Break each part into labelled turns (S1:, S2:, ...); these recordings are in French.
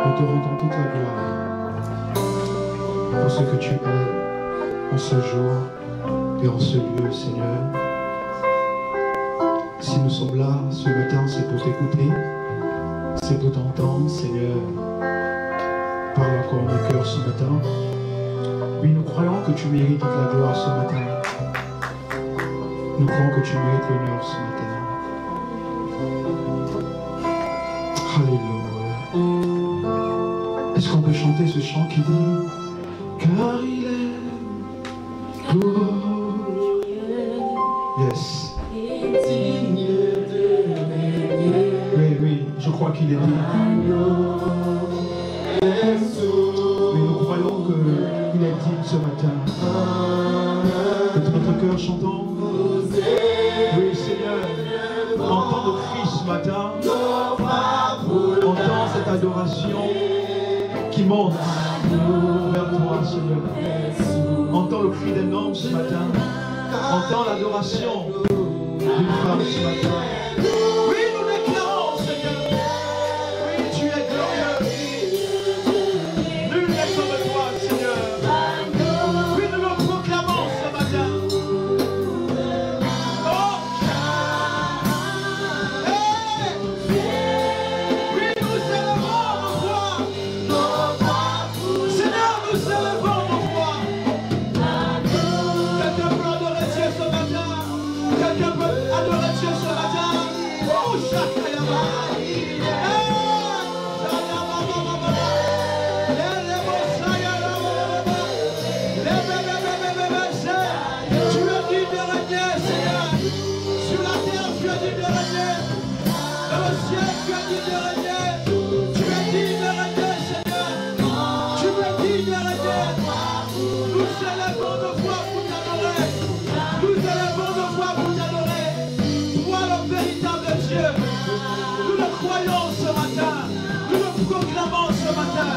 S1: Nous te rendons toute la gloire pour ce que tu es en ce jour et en ce lieu, Seigneur. Si nous sommes là ce matin, c'est pour t'écouter, c'est pour t'entendre, Seigneur. Parle encore en nos cœurs ce matin. Oui, nous croyons que tu mérites toute la gloire ce matin. Nous croyons que tu mérites l'honneur ce matin. Alléluia. Est-ce qu'on peut chanter ce chant qui dit car il est beau? Yes. Oui, je crois qu'il est dit. Mais nous croyons qu'il est digne ce matin. De tout notre cœur chantons. Oui, Seigneur, entends nos cris ce matin. Entends cette adoration qui monte vers toi, Seigneur. Entends le cri d'un homme ce matin. Entends l'adoration d'une femme ce matin. Oui, nous déclarons, Seigneur. Oui, tu es glorieux. Nul n'est comme toi, Seigneur. Oui, nous le proclamons ce matin. Oh! Hey! Oui, nous élevons nos voix. Seigneur, nous élevons nos voix. Quelqu'un peut adorer Dieu ce matin. Quelqu'un peut adorer Dieu ce matin. Oh, Shakayama. Tu es digne de régner, Seigneur. Sur la terre, tu es digne de régner. Dans le ciel, tu es digne de régner. Tu es digne de régner, Seigneur. Tu es digne de régner. Nous élevons nos voix pour t'adorer. Nous élevons nos voix pour t'adorer. Toi, le véritable Dieu. Nous le croyons ce matin. Nous le proclamons ce matin.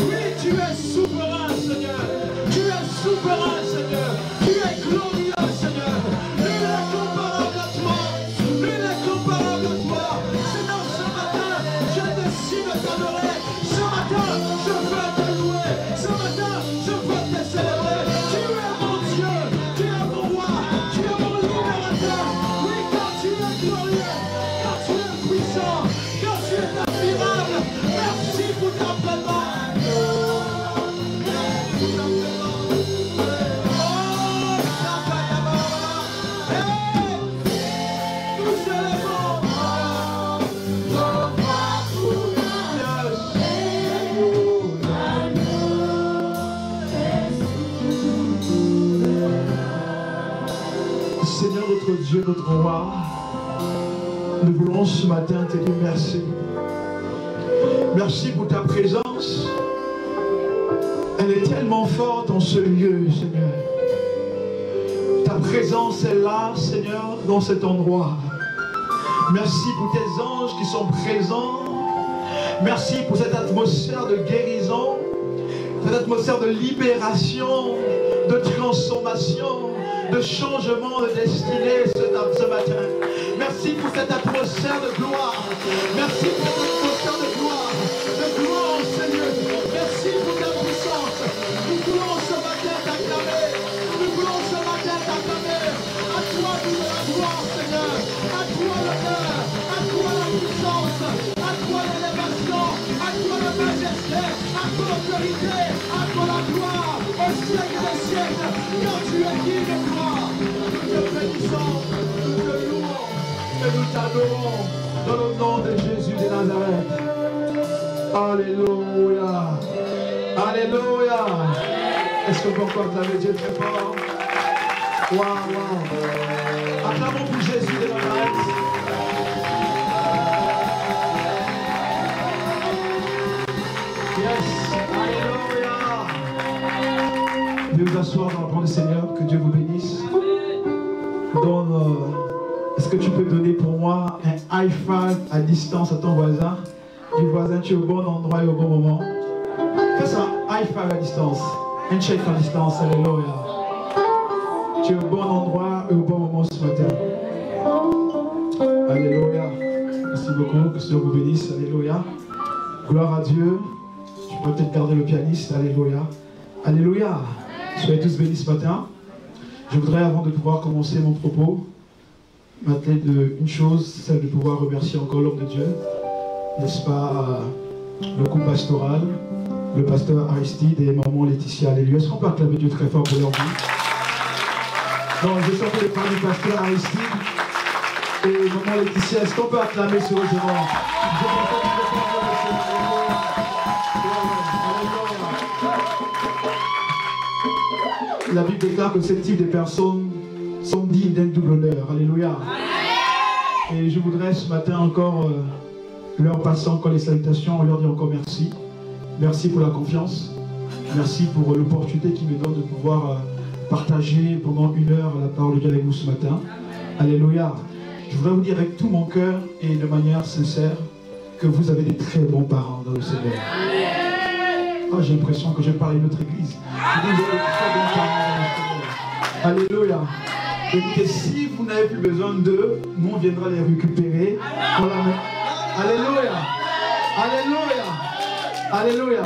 S1: Oui, tu es souverain, Seigneur. Tu es souverain, Seigneur. Tu es glorieux, Seigneur. Nul n'est comparable à toi. Nul n'est comparable à toi. Seigneur, ce matin, je décide de t'adorer. Ce matin, je veux te louer. Ce matin, je veux te célébrer. Tu es mon Dieu. Tu es mon roi. Tu es mon libérateur. Oui, car tu es glorieux. Car tu es puissant. Car tu es admirable. Merci pour ta présence. Seigneur notre Dieu, notre roi, nous voulons ce matin te dire merci. Merci pour ta présence. Elle est tellement forte en ce lieu, Seigneur. Ta présence est là, Seigneur, dans cet endroit. Merci pour tes anges qui sont présents. Merci pour cette atmosphère de guérison, cette atmosphère de libération, de transformation, de changement de destinée ce matin. Merci pour cette atmosphère de gloire. Merci pour cette atmosphère de gloire au Seigneur. Merci pour ta puissance. Nous voulons ce matin t'acclamer. Nous voulons ce matin t'acclamer. À toi toute la gloire, Seigneur. À toi l'honneur. À toi la puissance. À toi l'élévation. À toi la majesté. À toi l'autorité. À toi la gloire. Au siècle des siècles. Car tu es digne de gloire. Nous te bénissons. Nous te louons. Et nous t'adorons. Dans le nom de Jésus de Nazareth. Alléluia. Alléluia. Est-ce qu'on peut encore acclamer Dieu très fort? Waouh. Acclamons pour Jésus de Nazareth. Yes. Alléluia. Veuillez vous asseoir dans le nom du Seigneur. Que Dieu vous bénisse. Est-ce que tu peux donner pour moi un high five à distance à ton voisin? Du voisin, tu es au bon endroit et au bon moment. Fais ça, high five à distance. Un shake à distance, alléluia. Tu es au bon endroit et au bon moment ce matin. Alléluia. Merci beaucoup, que Dieu vous bénisse, alléluia. Gloire à Dieu. Je pourrais peut-être garder le pianiste. Alléluia. Alléluia. Soyez tous bénis ce matin. Je voudrais, avant de pouvoir commencer mon propos, m'atteler d'une chose, celle de pouvoir remercier encore l'homme de Dieu. N'est-ce pas, le coup pastoral, le pasteur Aristide et maman Laetitia. Alléluia. Est-ce qu'on peut acclamer Dieu très fort pour leur vie? Non, je sens que les parents du pasteur Aristide et maman Laetitia, est-ce qu'on peut acclamer sérieusement? La Bible déclare que ce type de personnes sont dignes d'un double honneur. Alléluia. Et je voudrais ce matin encore leur passer encore les salutations, leur dire encore merci. Merci pour la confiance. Merci pour l'opportunité qu'ils me donnent de pouvoir partager pendant 1 heure la parole de Dieu avec vous ce matin. Alléluia. Je voudrais vous dire avec tout mon cœur et de manière sincère que vous avez des très bons parents dans le Seigneur. Oh, j'ai l'impression que je parle à une autre église. Je dis, vous avez des très bons parents dans le Seigneur. Alléluia. Écoutez, si vous n'avez plus besoin d'eux, nous on viendra les récupérer. Alléluia. Alléluia. Alléluia.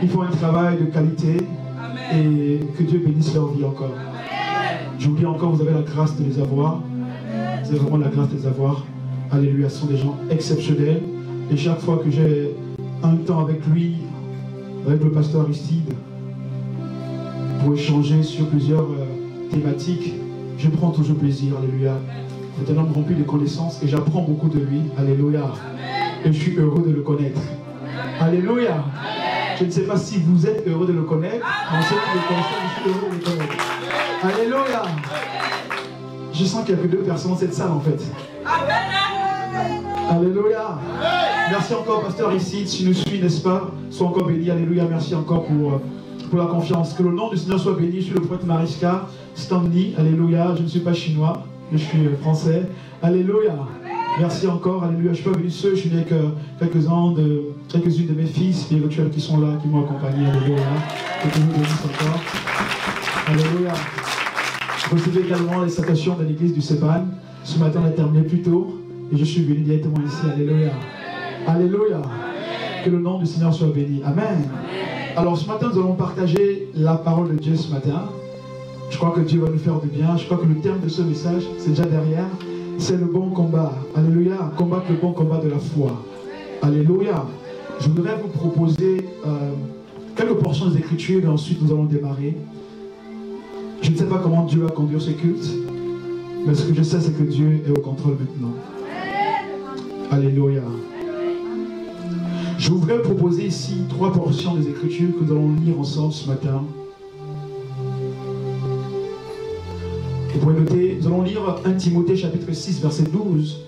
S1: Ils font un travail de qualité et que Dieu bénisse leur vie encore. Je vous dis encore, vous avez la grâce de les avoir. Vous avez vraiment la grâce de les avoir. Alléluia. Ce sont des gens exceptionnels. Et chaque fois que j'ai un temps avec lui, avec le pasteur Aristide, pour échanger sur plusieurs thématiques, je prends toujours plaisir. Alléluia. C'est un homme rempli de connaissances et j'apprends beaucoup de lui. Alléluia. Et je suis heureux de le connaître. Alléluia. Je ne sais pas si vous êtes heureux de le connaître, mais ceux qui le connaissent, je suis heureux de le connaître. Alléluia. Je sens qu'il n'y a que 2 personnes dans cette salle en fait. Alléluia. Merci encore, pasteur Aristide, si nous suit, n'est-ce pas? Sois encore béni. Alléluia. Merci encore pour la confiance. Que le nom du Seigneur soit béni. Je suis le prophète Mariska Stanley. Alléluia. Je ne suis pas chinois, je suis français. Alléluia. Merci encore. Alléluia. Je suis pas venu seul, je suis venu avec quelques-unes de mes filles spirituels qui sont là, qui m'ont accompagné. Alléluia. Que Dieu vous bénisse encore. Alléluia. Recevez également les salutations de l'église du Sépan. Ce matin, on a terminé plus tôt et je suis venu directement ici. Alléluia. Alléluia. Que le nom du Seigneur soit béni. Amen. Alors ce matin, nous allons partager la parole de Dieu ce matin. Je crois que Dieu va nous faire du bien. Je crois que le terme de ce message, c'est déjà derrière. C'est le bon combat. Alléluia. Combattre le bon combat de la foi. Alléluia. Je voudrais vous proposer quelques portions des Écritures et ensuite nous allons démarrer. Je ne sais pas comment Dieu va conduire ce culte, mais ce que je sais, c'est que Dieu est au contrôle maintenant. Alléluia. Je voudrais vous proposer ici 3 portions des Écritures que nous allons lire ensemble ce matin. Vous pouvez noter, nous allons lire 1 Timothée chapitre 6 verset 12.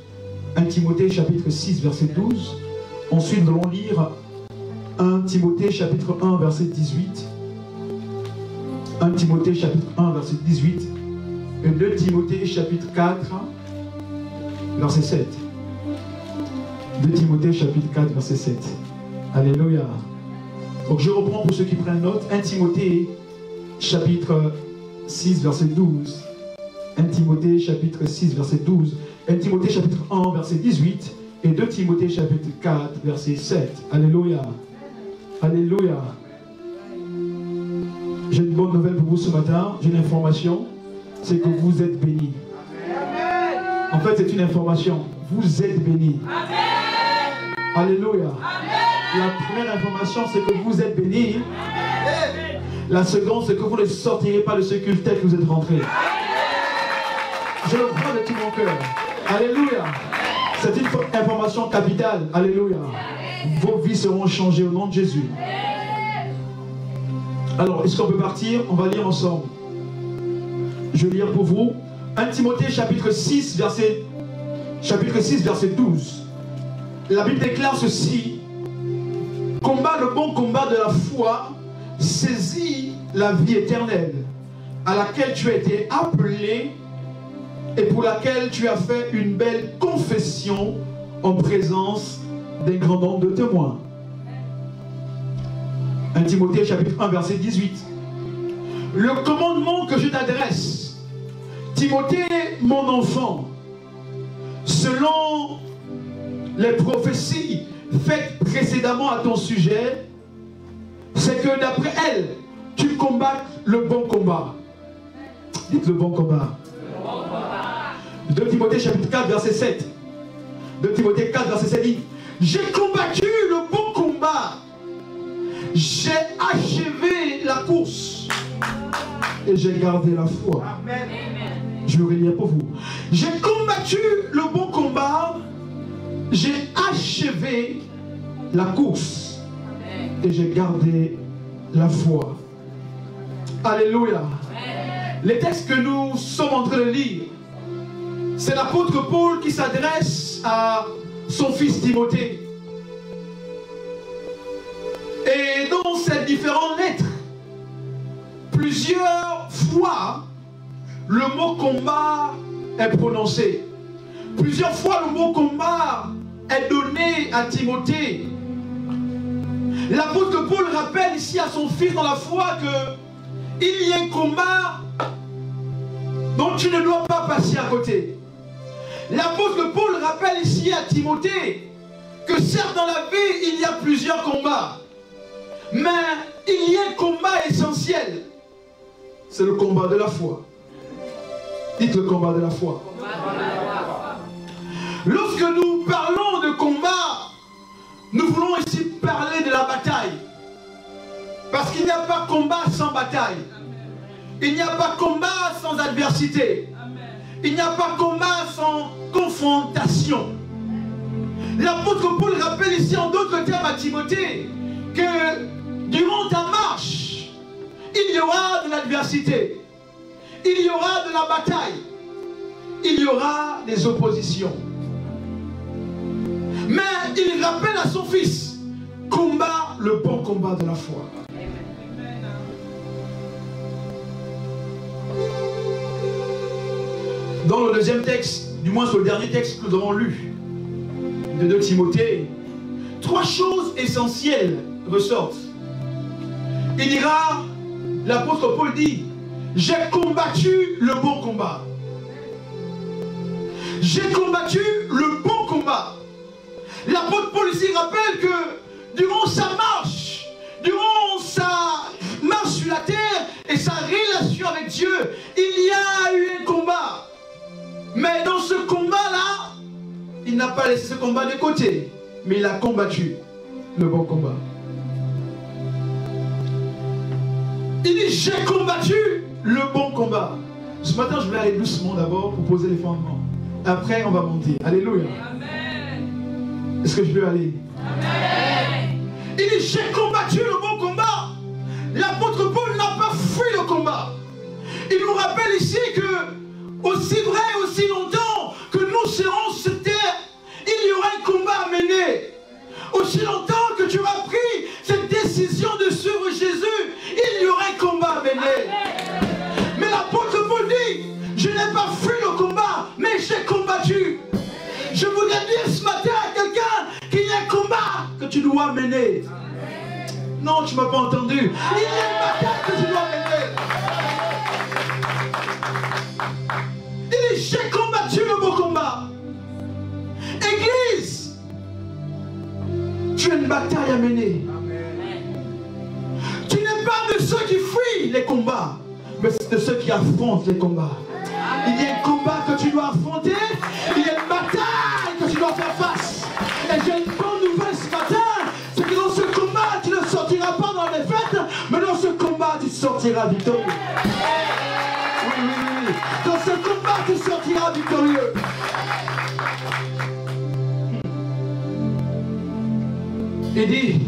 S1: 1 Timothée chapitre 6 verset 12. Ensuite nous allons lire 1 Timothée chapitre 1 verset 18. 1 Timothée chapitre 1 verset 18. Et 2 Timothée chapitre 4 verset 7. 2 Timothée chapitre 4 verset 7. Alléluia. Donc je reprends pour ceux qui prennent note. 1 Timothée chapitre 6 verset 12. 1 Timothée chapitre 6 verset 12. 1 Timothée chapitre 1 verset 18. Et 2 Timothée chapitre 4 verset 7. Alléluia. Alléluia. J'ai une bonne nouvelle pour vous ce matin. J'ai une information. C'est que vous êtes bénis. En fait, c'est une information. Vous êtes bénis. Alléluia. La première information, c'est que vous êtes bénis. La seconde, c'est que vous ne sortirez pas de ce culte tel que vous êtes rentrés. Je le crois de tout mon cœur. Alléluia. C'est une information capitale. Alléluia. Vos vies seront changées au nom de Jésus. Alors, est-ce qu'on peut partir? On va lire ensemble. Je vais lire pour vous. 1 Timothée chapitre 6 verset 12. La Bible déclare ceci. Combat le bon combat de la foi, saisis la vie éternelle, à laquelle tu as été appelé et pour laquelle tu as fait une belle confession en présence d'un grand nombre de témoins. 1 Timothée chapitre 1 verset 18. Le commandement que je t'adresse, Timothée, mon enfant, selon les prophéties faite précédemment à ton sujet, c'est que d'après elle, tu combattes le bon combat. Dites le bon combat. 2 Timothée chapitre 4 verset 7. 2 Timothée 4 verset 7 dit: j'ai combattu le bon combat, j'ai achevé la course et j'ai gardé la foi. Amen. Je vais relire pour vous. J'ai combattu le bon combat, j'ai achevé la course et j'ai gardé la foi. Alléluia. Les textes que nous sommes en train de lire, c'est l'apôtre Paul qui s'adresse à son fils Timothée. Et dans ces différentes lettres, plusieurs fois, le mot combat est prononcé. Plusieurs fois, le mot combat est donné à Timothée. L'apôtre Paul rappelle ici à son fils dans la foi qu'il y a un combat dont tu ne dois pas passer à côté. L'apôtre Paul rappelle ici à Timothée que certes dans la vie il y a plusieurs combats, mais il y a un combat essentiel, c'est le combat de la foi. Dites le combat de la foi. Lorsque nous parlons de combat, nous voulons ici parler de la bataille. Parce qu'il n'y a pas combat sans bataille. Il n'y a pas combat sans adversité. Il n'y a pas combat sans confrontation. L'apôtre Paul rappelle ici en d'autres termes à Timothée que durant ta marche, il y aura de l'adversité. Il y aura de la bataille. Il y aura des oppositions. Mais il rappelle à son fils: combat le bon combat de la foi. Dans le deuxième texte, du moins sur le dernier texte que nous avons lu, de 2 Timothée, 3 choses essentielles ressortent. Il dira, l'apôtre Paul dit: j'ai combattu le bon combat. J'ai combattu le bon combat. L'apôtre Paul ici rappelle que durant sa marche sur la terre et sa relation avec Dieu, il y a eu un combat. Mais dans ce combat-là, il n'a pas laissé ce combat de côté, mais il a combattu le bon combat. Il dit: j'ai combattu le bon combat. Ce matin, je vais aller doucement d'abord pour poser les fondements. Après, on va monter. Alléluia. Amen. Est-ce que je peux aller? Amen. Il dit: j'ai combattu le bon combat. L'apôtre Paul n'a pas fui le combat. Il nous rappelle ici que, aussi vrai, aussi longtemps que nous serons sur terre, il y aura un combat à mener. Aussi longtemps que tu auras pris cette décision de suivre Jésus, il y aura un combat à mener. Mais l'apôtre Paul dit: je n'ai pas fui le combat, mais j'ai combattu. Je voudrais dire ce matin à quelqu'un qu'il y a un combat que tu dois mener. Non, tu ne m'as pas entendu. Il y a une bataille que tu dois mener. Il dit: j'ai combattu le beau combat. Église, tu as une bataille à mener. Tu n'es pas de ceux qui fuient les combats, mais c'est de ceux qui affrontent les combats. Il y a un combat que tu dois affronter. Il y a une bataille que tu dois faire face. Et j'ai une bonne nouvelle ce matin, c'est que dans ce combat, tu ne sortiras pas dans les défaite, mais dans ce combat, tu sortiras victorieux. Oui. Dans ce combat, tu sortiras victorieux. Il dit: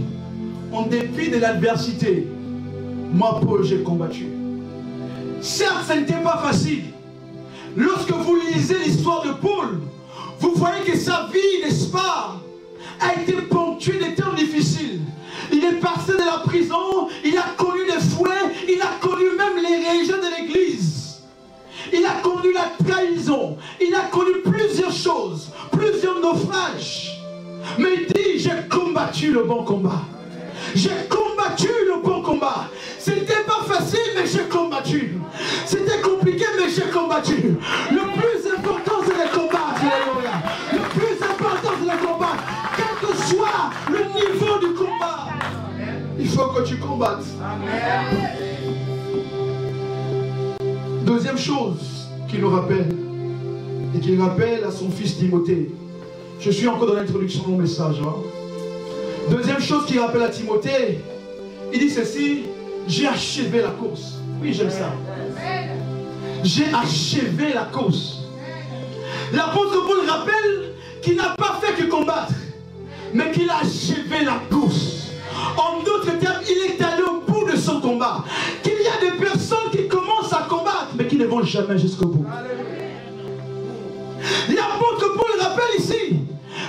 S1: en dépit de l'adversité, moi, Paul, j'ai combattu. Certes, ce n'était pas facile. Lorsque vous lisez l'histoire de Paul, vous voyez que sa vie, n'est-ce pas, a été ponctuée de temps difficiles. Il est passé de la prison, il a connu des fouets, il a connu même les régions de l'église. Il a connu la trahison, il a connu plusieurs choses, plusieurs naufrages. Mais il dit: j'ai combattu le bon combat. J'ai combattu le bon combat. C'était pas facile, mais j'ai combattu. C'était compliqué, mais j'ai combattu. Le plus important, c'est le combat. Le plus important, c'est le combat. Quelle que soit faut du combat. Il faut que tu combattes. Deuxième chose qu'il nous rappelle, et qu'il rappelle à son fils Timothée. Je suis encore dans l'introduction de mon message. Hein. Deuxième chose qu'il rappelle à Timothée, il dit ceci: j'ai achevé la course. Oui, j'aime ça. J'ai achevé la course. L'apôtre Paul rappelle qu'il n'a pas fait que combattre, mais qu'il a achevé la course. En d'autres termes, il est allé au bout de son combat. Qu'il y a des personnes qui commencent à combattre, mais qui ne vont jamais jusqu'au bout. L'apôtre Paul rappelle ici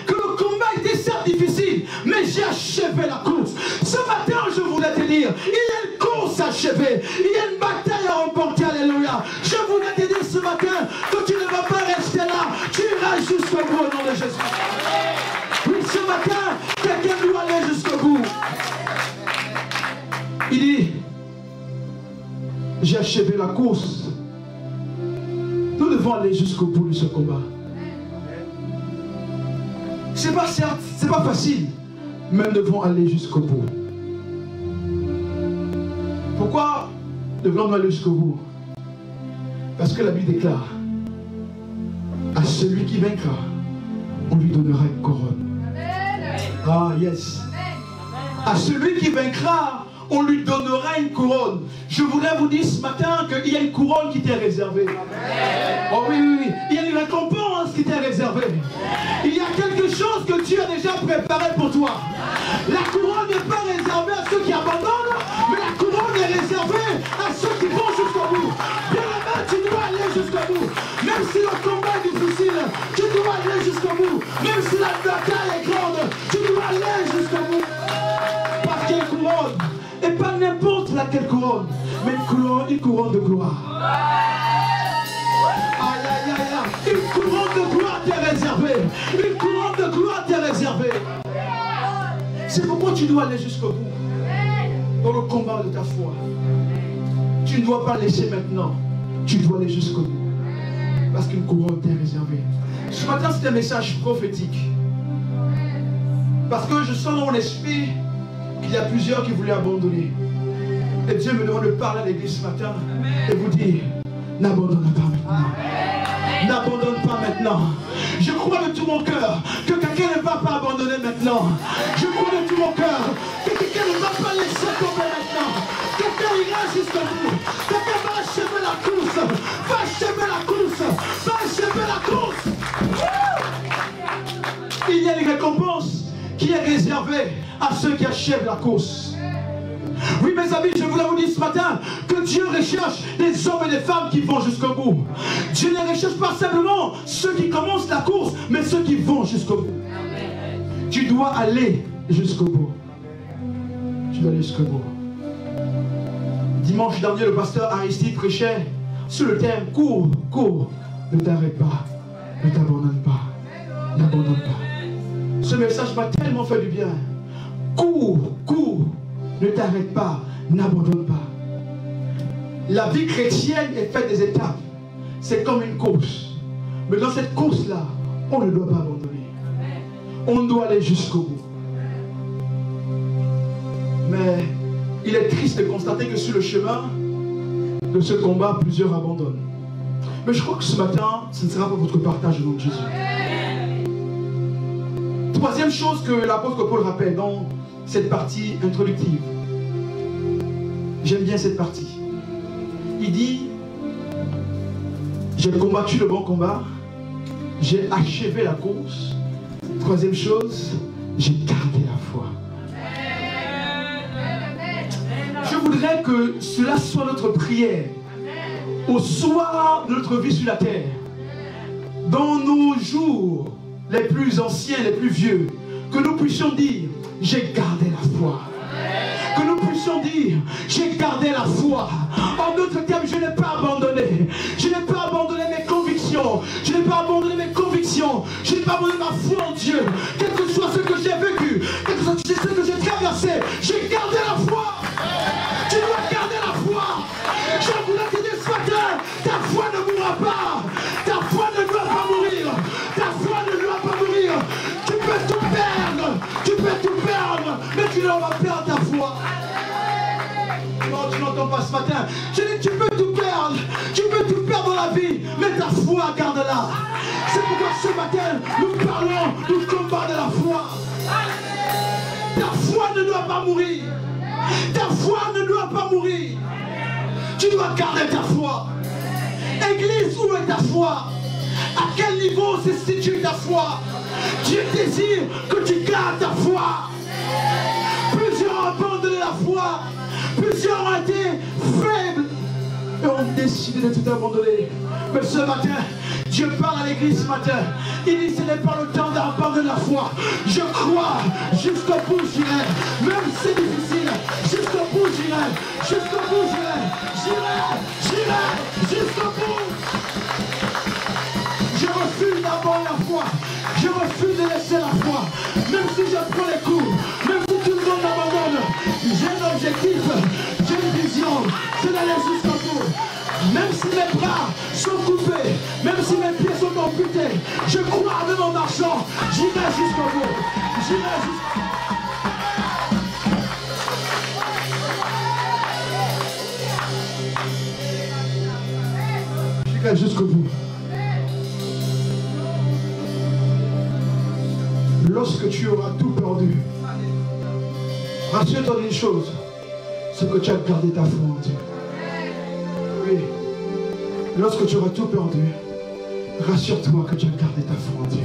S1: que le combat était certes difficile, mais j'ai achevé la course. Ce matin, je voulais te dire, il y a une course à achever, il y a une bataille à remporter, alléluia. Je voulais te dire ce matin que tu ne vas pas rester là, tu iras jusqu'au bout au nom de Jésus. Oui, ce matin, quelqu'un doit aller jusqu'au bout. Il dit, j'ai achevé la course. Nous devons aller jusqu'au bout de ce combat. C'est pas certes, c'est pas facile, mais nous devons aller jusqu'au bout. Pourquoi devons-nous aller jusqu'au bout? Parce que la Bible déclare, à celui qui vaincra, on lui donnera une couronne. Ah yes. À celui qui vaincra, on lui donnera une couronne. Je voudrais vous dire ce matin qu'il y a une couronne qui t'est réservée. Oh oui, oui, oui. Il y a une récompense qui t'est réservée. Il y a quelque chose que Dieu a déjà préparé pour toi. La couronne n'est pas réservée à ceux qui abandonnent, mais la couronne est réservée à ceux qui vont jusqu'au bout. Bien aimé, tu dois aller jusqu'au bout. Même si le combat est difficile, tu dois aller jusqu'au bout. Même si la bataille est grande, tu dois aller jusqu'au bout. Parce qu'il y a une couronne. Et pas n'importe laquelle couronne, mais une couronne de gloire. Aïe, aïe, aïe, aïe. Une couronne de gloire t'est réservée. Une couronne de gloire t'est réservée. C'est pourquoi tu dois aller jusqu'au bout. Dans le combat de ta foi. Tu ne dois pas laisser maintenant. Tu dois aller jusqu'au bout. Parce qu'une couronne t'est réservée. Ce matin, c'est un message prophétique. Parce que je sens dans mon esprit qu'il y a plusieurs qui voulaient abandonner. Et Dieu me demande de parler à l'église ce matin et vous dire, n'abandonne pas maintenant. N'abandonne pas maintenant. Je crois de tout mon cœur que quelqu'un ne va pas abandonner maintenant. Je crois de tout mon cœur que quelqu'un ne va pas laisser tomber maintenant. Quelqu'un ira jusqu'au bout. Quelqu'un va achever la course. Va achever la course. Va achever la course. Il y a une récompense qui est réservée à ceux qui achèvent la course. Oui, mes amis, je voulais vous dire ce matin que Dieu recherche des hommes et des femmes qui vont jusqu'au bout. Dieu ne recherche pas simplement ceux qui commencent la course, mais ceux qui vont jusqu'au bout. Tu dois aller jusqu'au bout. Tu dois aller jusqu'au bout. Dimanche dernier, le pasteur Aristide prêchait sur le thème « Cours, cours, ne t'arrête pas, ne t'abandonne pas, n'abandonne pas ». Ce message m'a tellement fait du bien. Cours, cours, ne t'arrête pas, n'abandonne pas. La vie chrétienne est faite des étapes. C'est comme une course. Mais dans cette course-là, on ne doit pas abandonner. On doit aller jusqu'au bout. Mais il est triste de constater que sur le chemin de ce combat, plusieurs abandonnent. Mais je crois que ce matin, ce ne sera pas votre partage au nom de Jésus. Troisième chose que l'apôtre Paul rappelle dans cette partie introductive. J'aime bien cette partie. Il dit, j'ai combattu le bon combat, j'ai achevé la course. Troisième chose, j'ai gardé la foi. Je voudrais que cela soit notre prière au soir de notre vie sur la terre. Dans nos jours les plus anciens, les plus vieux, que nous puissions dire, j'ai gardé la foi. Que nous puissions dire, j'ai gardé la foi. En d'autres termes, je n'ai pas abandonné. Je n'ai pas abandonné mes convictions. Je n'ai pas abandonné mes convictions. Je n'ai pas abandonné ma foi en Dieu. Quel que soit ce que j'ai vécu, quel que soit ce que j'ai traversé, j'ai gardé la foi. Tu dois garder la foi. Je voulais te dire ce matin, ta foi ne mourra pas. Ta foi ne doit pas mourir. Ta foi ne doit pas mourir. Tu peux tout perdre. Tu peux tout perdre. ta foi. Non, tu n'entends pas ce matin. Je dis, tu peux tout perdre. Tu peux tout perdre dans la vie, mais ta foi, garde-la. C'est pourquoi ce matin, nous parlons du combat de la foi. Ta foi ne doit pas mourir. Ta foi ne doit pas mourir. Tu dois garder ta foi. Église, où est ta foi? À quel niveau se situe ta foi? Dieu désire que tu gardes ta foi. Plusieurs ont abandonné la foi. Plusieurs ont été faibles et ont décidé de tout abandonner. Mais ce matin, Dieu parle à l'église ce matin. Il dit, ce n'est pas le temps d'abandonner la foi. Je crois, jusqu'au bout j'irai. Même si c'est difficile, jusqu'au bout j'irai. Jusqu'au bout j'irai. J'irai jusqu'au bout. Je refuse d'abandonner la foi. Je refuse de laisser la foi. Même si je prends les coups, même si tout le monde abandonne, j'ai un objectif, j'ai une vision, c'est d'aller jusqu'au bout. Même si mes bras sont coupés, même si mes pieds sont amputés, je crois même en marchant, j'irai jusqu'au bout. J'irai jusqu'au bout. J'irai jusqu'au bout. Lorsque tu auras tout perdu, rassure-toi d'une chose, c'est que tu as gardé ta foi en Dieu. Oui. Lorsque tu auras tout perdu, rassure-toi que tu as gardé ta foi en Dieu.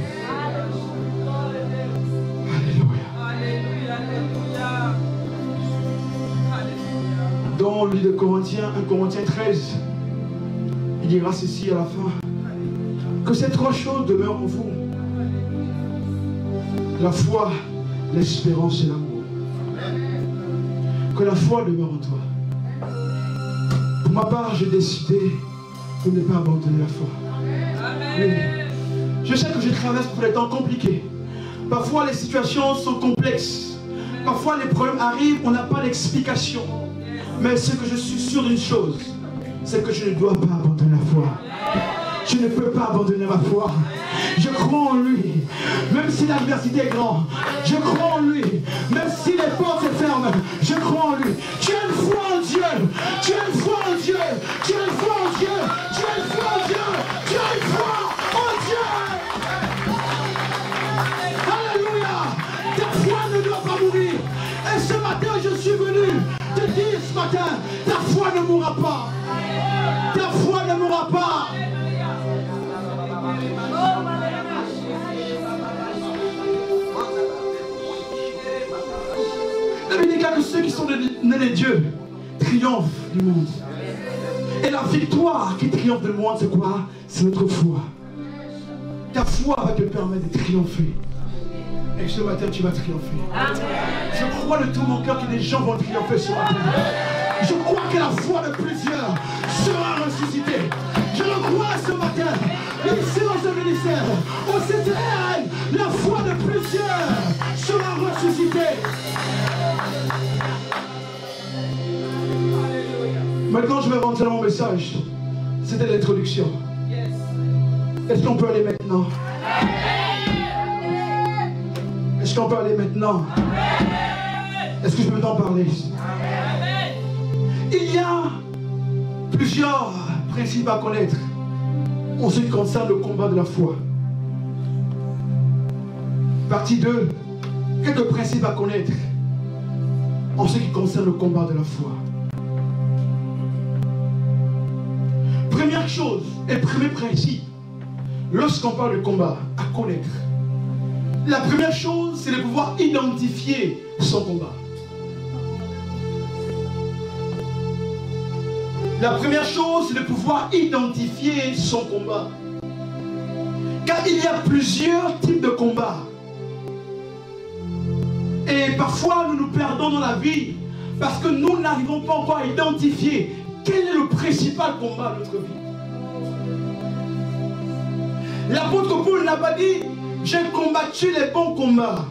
S1: Alléluia. Dans le livre de Corinthiens, 1 Corinthiens 13, il dira ceci à la fin, que ces trois choses demeurent en vous. La foi, l'espérance et l'amour. Que la foi demeure en toi. Pour ma part, j'ai décidé de ne pas abandonner la foi. Oui. Je sais que je traverse pour des temps compliqués. Parfois, les situations sont complexes. Parfois, les problèmes arrivent, on n'a pas d'explication. Mais ce que je suis sûr d'une chose, c'est que je ne dois pas abandonner la foi. Je ne peux pas abandonner ma foi. Je crois en lui, même si l'adversité est grande. Je crois en lui, même si les portes se ferment. Je crois en lui. Tu as une foi en Dieu. Tu as une foi en Dieu. Tu as une foi en Dieu. Tu as une foi en Dieu. Tu as une foi en Dieu. Alléluia. Ta foi ne doit pas mourir. Et ce matin, je suis venu te dire ce matin, ta foi ne mourra pas. Ta foi ne mourra pas. La Bible déclare que ceux qui sont nés de Dieu triomphent du monde. Et la victoire qui triomphe du monde, c'est quoi? C'est notre foi. Ta foi va te permettre de triompher. Et ce matin, tu vas triompher. Amen. Je crois de tout mon cœur que des gens vont triompher ce matin. Je crois que la foi de plusieurs sera ressuscitée. Je le crois ce matin. Ici dans ce ministère, au CTL, la foi de plusieurs sera ressuscitée. Maintenant, je vais rentrer dans mon message. C'était l'introduction. Est-ce qu'on peut aller maintenant? Est-ce qu'on peut aller maintenant? Est-ce que je peux t'en parler? Il y a plusieurs principes à connaître en ce qui concerne le combat de la foi. Partie 2, quelques principes à connaître en ce qui concerne le combat de la foi. Première chose et premier principe, lorsqu'on parle de combat, à connaître. La première chose, c'est de pouvoir identifier son combat. La première chose, c'est de pouvoir identifier son combat. Car il y a plusieurs types de combats. Et parfois, nous nous perdons dans la vie parce que nous n'arrivons pas encore à identifier quel est le principal combat de notre vie. L'apôtre Paul n'a pas dit « J'ai combattu les bons combats ».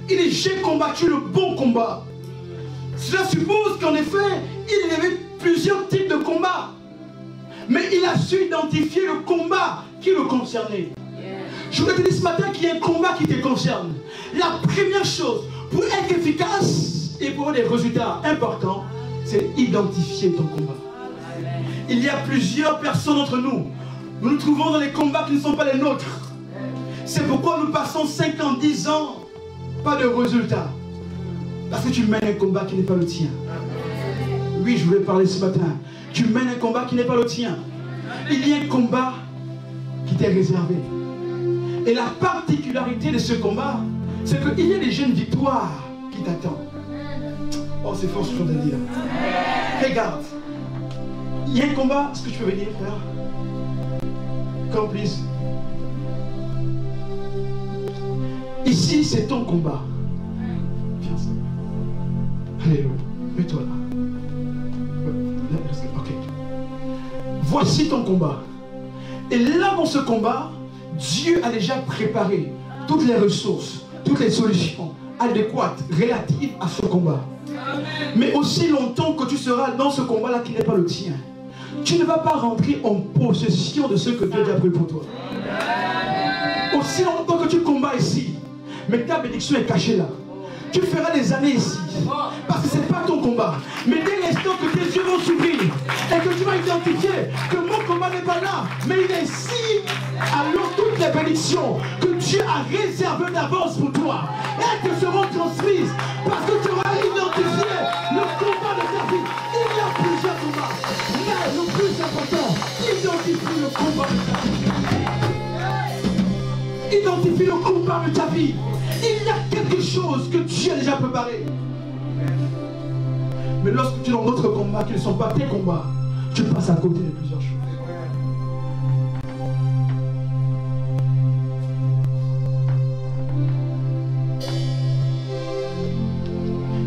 S1: Il dit « J'ai combattu le bon combat ». Cela suppose qu'en effet, il y avait plusieurs types de combats. Mais il a su identifier le combat qui le concernait. Je voudrais te dire ce matin qu'il y a un combat qui te concerne. La première chose, pour être efficace, et pour avoir des résultats importants, c'est identifier ton combat. Il y a plusieurs personnes entre nous. Nous nous trouvons dans les combats qui ne sont pas les nôtres. C'est pourquoi nous passons 5 ans, 10 ans, pas de résultats. Parce que tu mènes un combat qui n'est pas le tien. Oui, je voulais parler ce matin. Tu mènes un combat qui n'est pas le tien. Il y a un combat qui t'est réservé. Et la particularité de ce combat, c'est qu'il y a des jeunes victoires qui t'attendent. Oh, c'est fort ce que je viens de dire. Regarde. Il y a un combat. Est-ce que tu peux venir, frère? Come, please. Ici, c'est ton combat. Viens. Alléluia. Mets-toi là. Ok. Voici ton combat. Et là, dans ce combat, Dieu a déjà préparé toutes les ressources, toutes les solutions adéquates, relatives à ce combat. Mais aussi longtemps que tu seras dans ce combat-là qui n'est pas le tien, tu ne vas pas rentrer en possession de ce que Dieu a déjà pris pour toi. Aussi longtemps que tu combats ici, mais ta bénédiction est cachée là. Tu feras des années ici, parce que ce n'est pas ton combat. Mais dès l'instant que tes yeux vont s'ouvrir et que tu vas identifier que mon combat n'est pas là, mais il est ici, alors toutes les bénédictions que Dieu a réservées d'avance pour toi, elles te seront transmises parce que tu auras identifié le combat de ta vie. Il y a plusieurs combats, mais le plus important, identifie le combat de ta vie. Identifie le combat de ta vie. Il y a quelque chose que Dieu a déjà préparé. Mais lorsque tu es dans d'autres combats qui ne sont pas tes combats, tu passes à côté de plusieurs choses.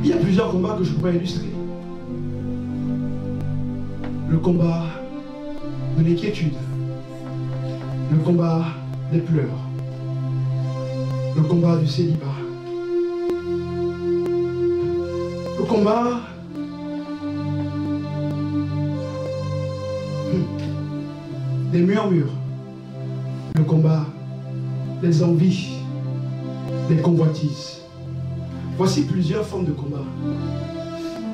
S1: Il y a plusieurs combats que je pourrais illustrer. Le combat de l'inquiétude. Le combat des pleurs. Le combat du célibat. Le combat des murmures. Le combat des envies, des convoitises. Voici plusieurs formes de combat.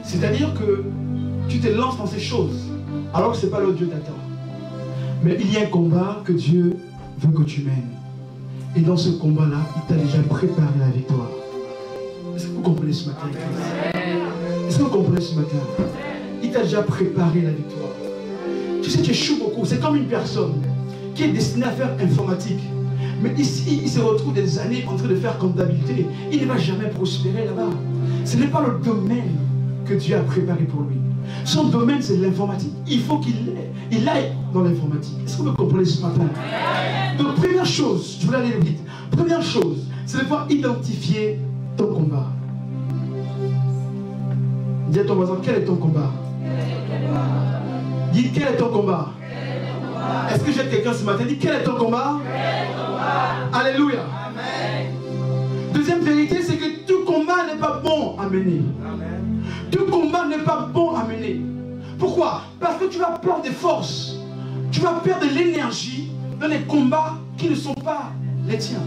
S1: C'est-à-dire que tu te lances dans ces choses alors que ce n'est pas là où Dieu t'attend. Mais il y a un combat que Dieu veut que tu mènes. Et dans ce combat-là, il t'a déjà préparé la victoire. Est-ce que vous comprenez ce matin? Est-ce que vous comprenez ce matin? Il t'a déjà préparé la victoire. Tu sais, tu échoues beaucoup. C'est comme une personne qui est destinée à faire informatique. Mais ici, il se retrouve des années en train de faire comptabilité. Il ne va jamais prospérer là-bas. Ce n'est pas le domaine que Dieu a préparé pour lui. Son domaine, c'est l'informatique. Il faut qu'il aille dans l'informatique. Est-ce que vous comprenez ce matin? Donc, première chose, je voulais aller vite. Première chose, c'est de pouvoir identifier ton combat. Dis à ton voisin, quel est ton combat? Dis, quel est ton combat? Est-ce que j'ai quelqu'un ce matin? Dis, quel est ton combat? Alléluia. Deuxième vérité, c'est que tout combat n'est pas bon à mener. Tout combat n'est pas bon à mener. Pourquoi? Parce que tu vas perdre des forces. Tu vas perdre de l'énergie dans les combats qui ne sont pas les tiens.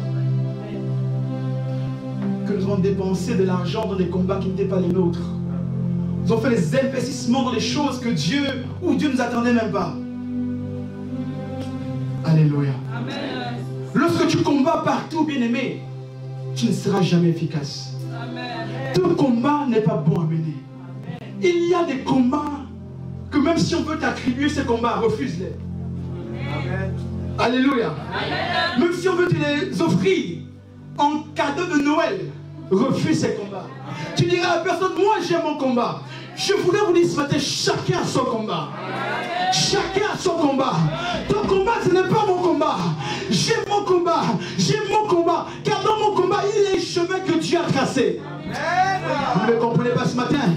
S1: Que nous avons dépensé de l'argent dans des combats qui n'étaient pas les nôtres. Nous avons fait des investissements dans des choses que Dieu nous attendait même pas. Alléluia. Amen. Lorsque tu combats partout, bien-aimé, tu ne seras jamais efficace. Amen. Tout combat n'est pas bon à mener. Amen. Il y a des combats que même si on veut t'attribuer ces combats, refuse-les. Amen. Alléluia. Amen. Même si on veut te les offrir en cadeau de Noël, refuse ces combats. Tu diras à la personne, moi j'ai mon combat. Je voulais vous dire ce matin, chacun a son combat. Chacun a son combat. Ton combat, ce n'est pas mon combat. J'ai mon combat. J'ai mon combat. Car dans mon combat, il y a un chemin que Dieu a tracé. Vous ne me comprenez pas ce matin?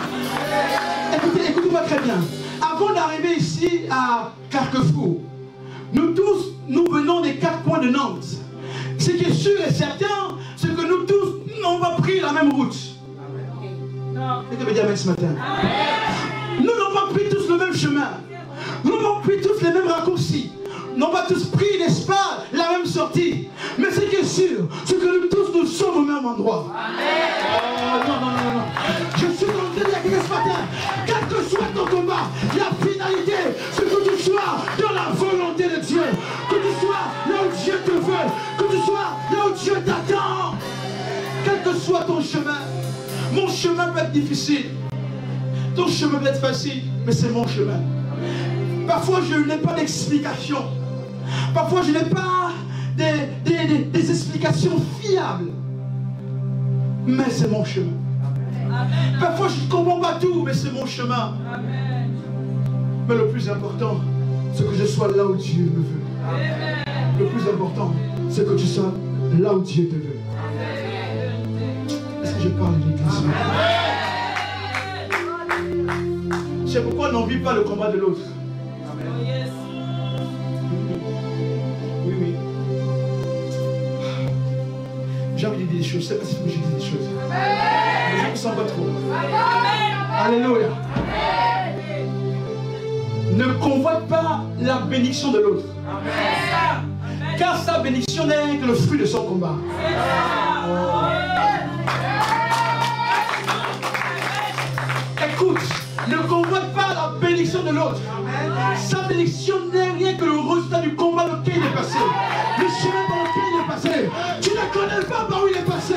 S1: Écoutez-moi très bien. Avant d'arriver ici à Carquefour, nous tous, nous venons des 4 coins de Nantes. Ce qui est sûr et certain, c'est que nous tous, on va pris la même route. Et que me dire ce matin? Nous n'avons pas pris tous le même chemin. Nous n'avons pris tous les mêmes raccourcis. Nous n'avons pas tous pris, n'est-ce pas, la même sortie. Mais ce qui est sûr, c'est que nous tous, nous sommes au même endroit. Non. Je suis dans le délire avec ce matin. Quel que soit ton combat, la finalité, c'est que tu sois dans la volonté de Dieu. Que tu sois là où Dieu te veut. Que tu sois là où Dieu t'attend. Quel que soit ton chemin. Mon chemin peut être difficile. Ton chemin peut être facile, mais c'est mon chemin. Parfois, je n'ai pas d'explication. Parfois, je n'ai pas des explications fiables. Mais c'est mon chemin. Amen. Parfois, je ne comprends pas tout, mais c'est mon chemin. Amen. Mais le plus important, c'est que je sois là où Dieu me veut. Amen. Le plus important, c'est que tu sois là où Dieu te veut. Est-ce que je parle de l'église? C'est pourquoi on n'envie pas le combat de l'autre. J'ai envie de dire des choses, je ne sais pas si je dis des choses. Mais je ne me sens pas trop. Alléluia. Ne convoite pas la bénédiction de l'autre. Car sa bénédiction n'est que le fruit de son combat. Écoute, ne convoite pas la bénédiction de l'autre. Sa bénédiction n'est rien que le résultat du combat lequel il est passé. Le chemin par lequel il est passé. Tu ne connais pas par où il est passé.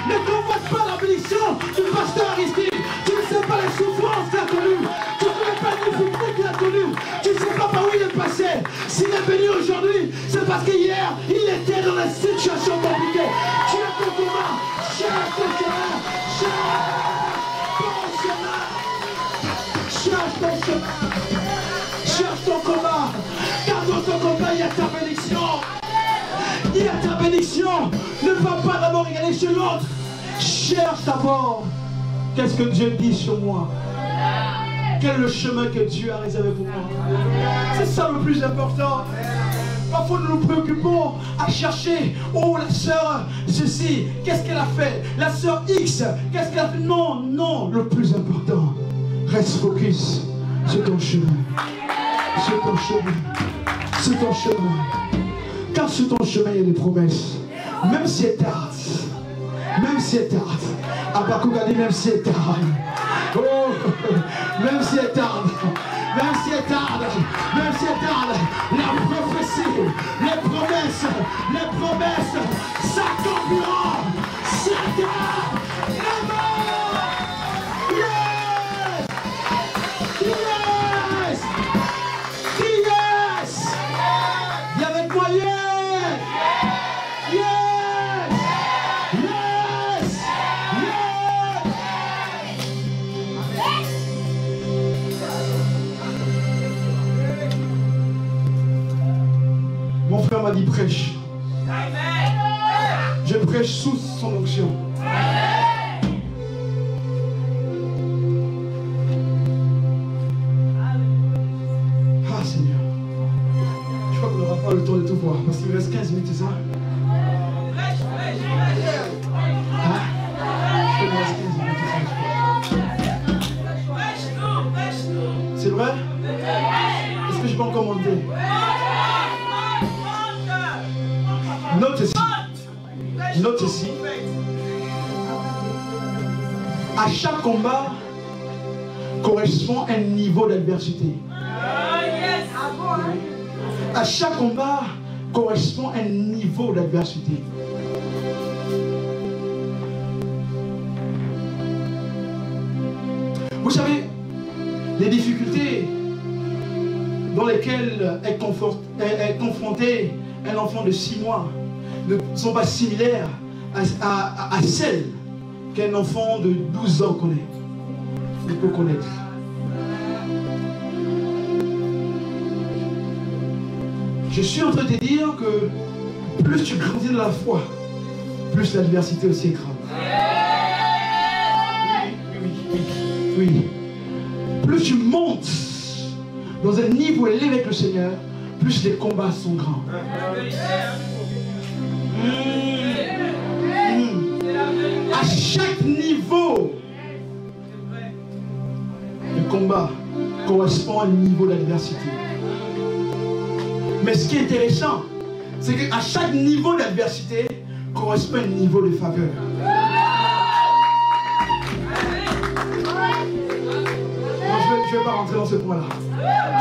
S1: Ne convoite pas la bénédiction du pasteur Aristide. Tu ne sais pas les souffrances qu'il a connues. Tu ne connais pas les difficultés qu'il a connues. Tu ne sais pas par où il est passé. S'il est béni aujourd'hui, c'est parce qu'hier, il était dans des situations compliquées. Tu as ton combat. Cherche ton chemin. Cherche ton chemin. Cherche ton combat. Car dans ton combat, il y a ta bénédiction. Il y a ta bénédiction. Ne va pas d'abord regarder sur l'autre. Cherche d'abord. Qu'est-ce que Dieu dit sur moi? Quel est le chemin que Dieu a réservé pour moi? C'est ça le plus important. Parfois nous nous préoccupons à chercher. Oh, la sœur, ceci, qu'est-ce qu'elle a fait? La sœur X, qu'est-ce qu'elle a fait? Non, non, le plus important. Reste focus sur ton chemin. Sur ton chemin. Sur ton chemin. Car sur ton chemin, il y a des promesses. Même si elle tarde. Même si elle tarde. Habakkuk a dit même si elle tarde. Oh, même si elle tarde. Même si elle tarde. Même si elle tarde. La prophétie, les promesses s'accompliront. C'est tarde. Yes! Yes! Viens avec moi, yes! Yes! Yes! Yes! Mon frère m'a dit prêche. Je prêche sous son onction. Le temps de tout voir, parce qu'il me reste 15 minutes, c'est ça? C'est vrai? Est-ce que je peux en commenter? Note ici. À chaque combat correspond un niveau d'adversité. À chaque combat correspond un niveau d'adversité. Vous savez, les difficultés dans lesquelles est confronté un enfant de 6 mois ne sont pas similaires à celles qu'un enfant de 12 ans connaît. Il peut connaître. Je suis en train de te dire que plus tu grandis dans la foi, plus l'adversité aussi est grande. Oui. Plus tu montes dans un niveau élevé avec le Seigneur, plus les combats sont grands. À chaque niveau, le combat correspond à un niveau d'adversité. Mais ce qui est intéressant, c'est qu'à chaque niveau d'adversité correspond à un niveau de faveur. je ne vais pas rentrer dans ce point-là.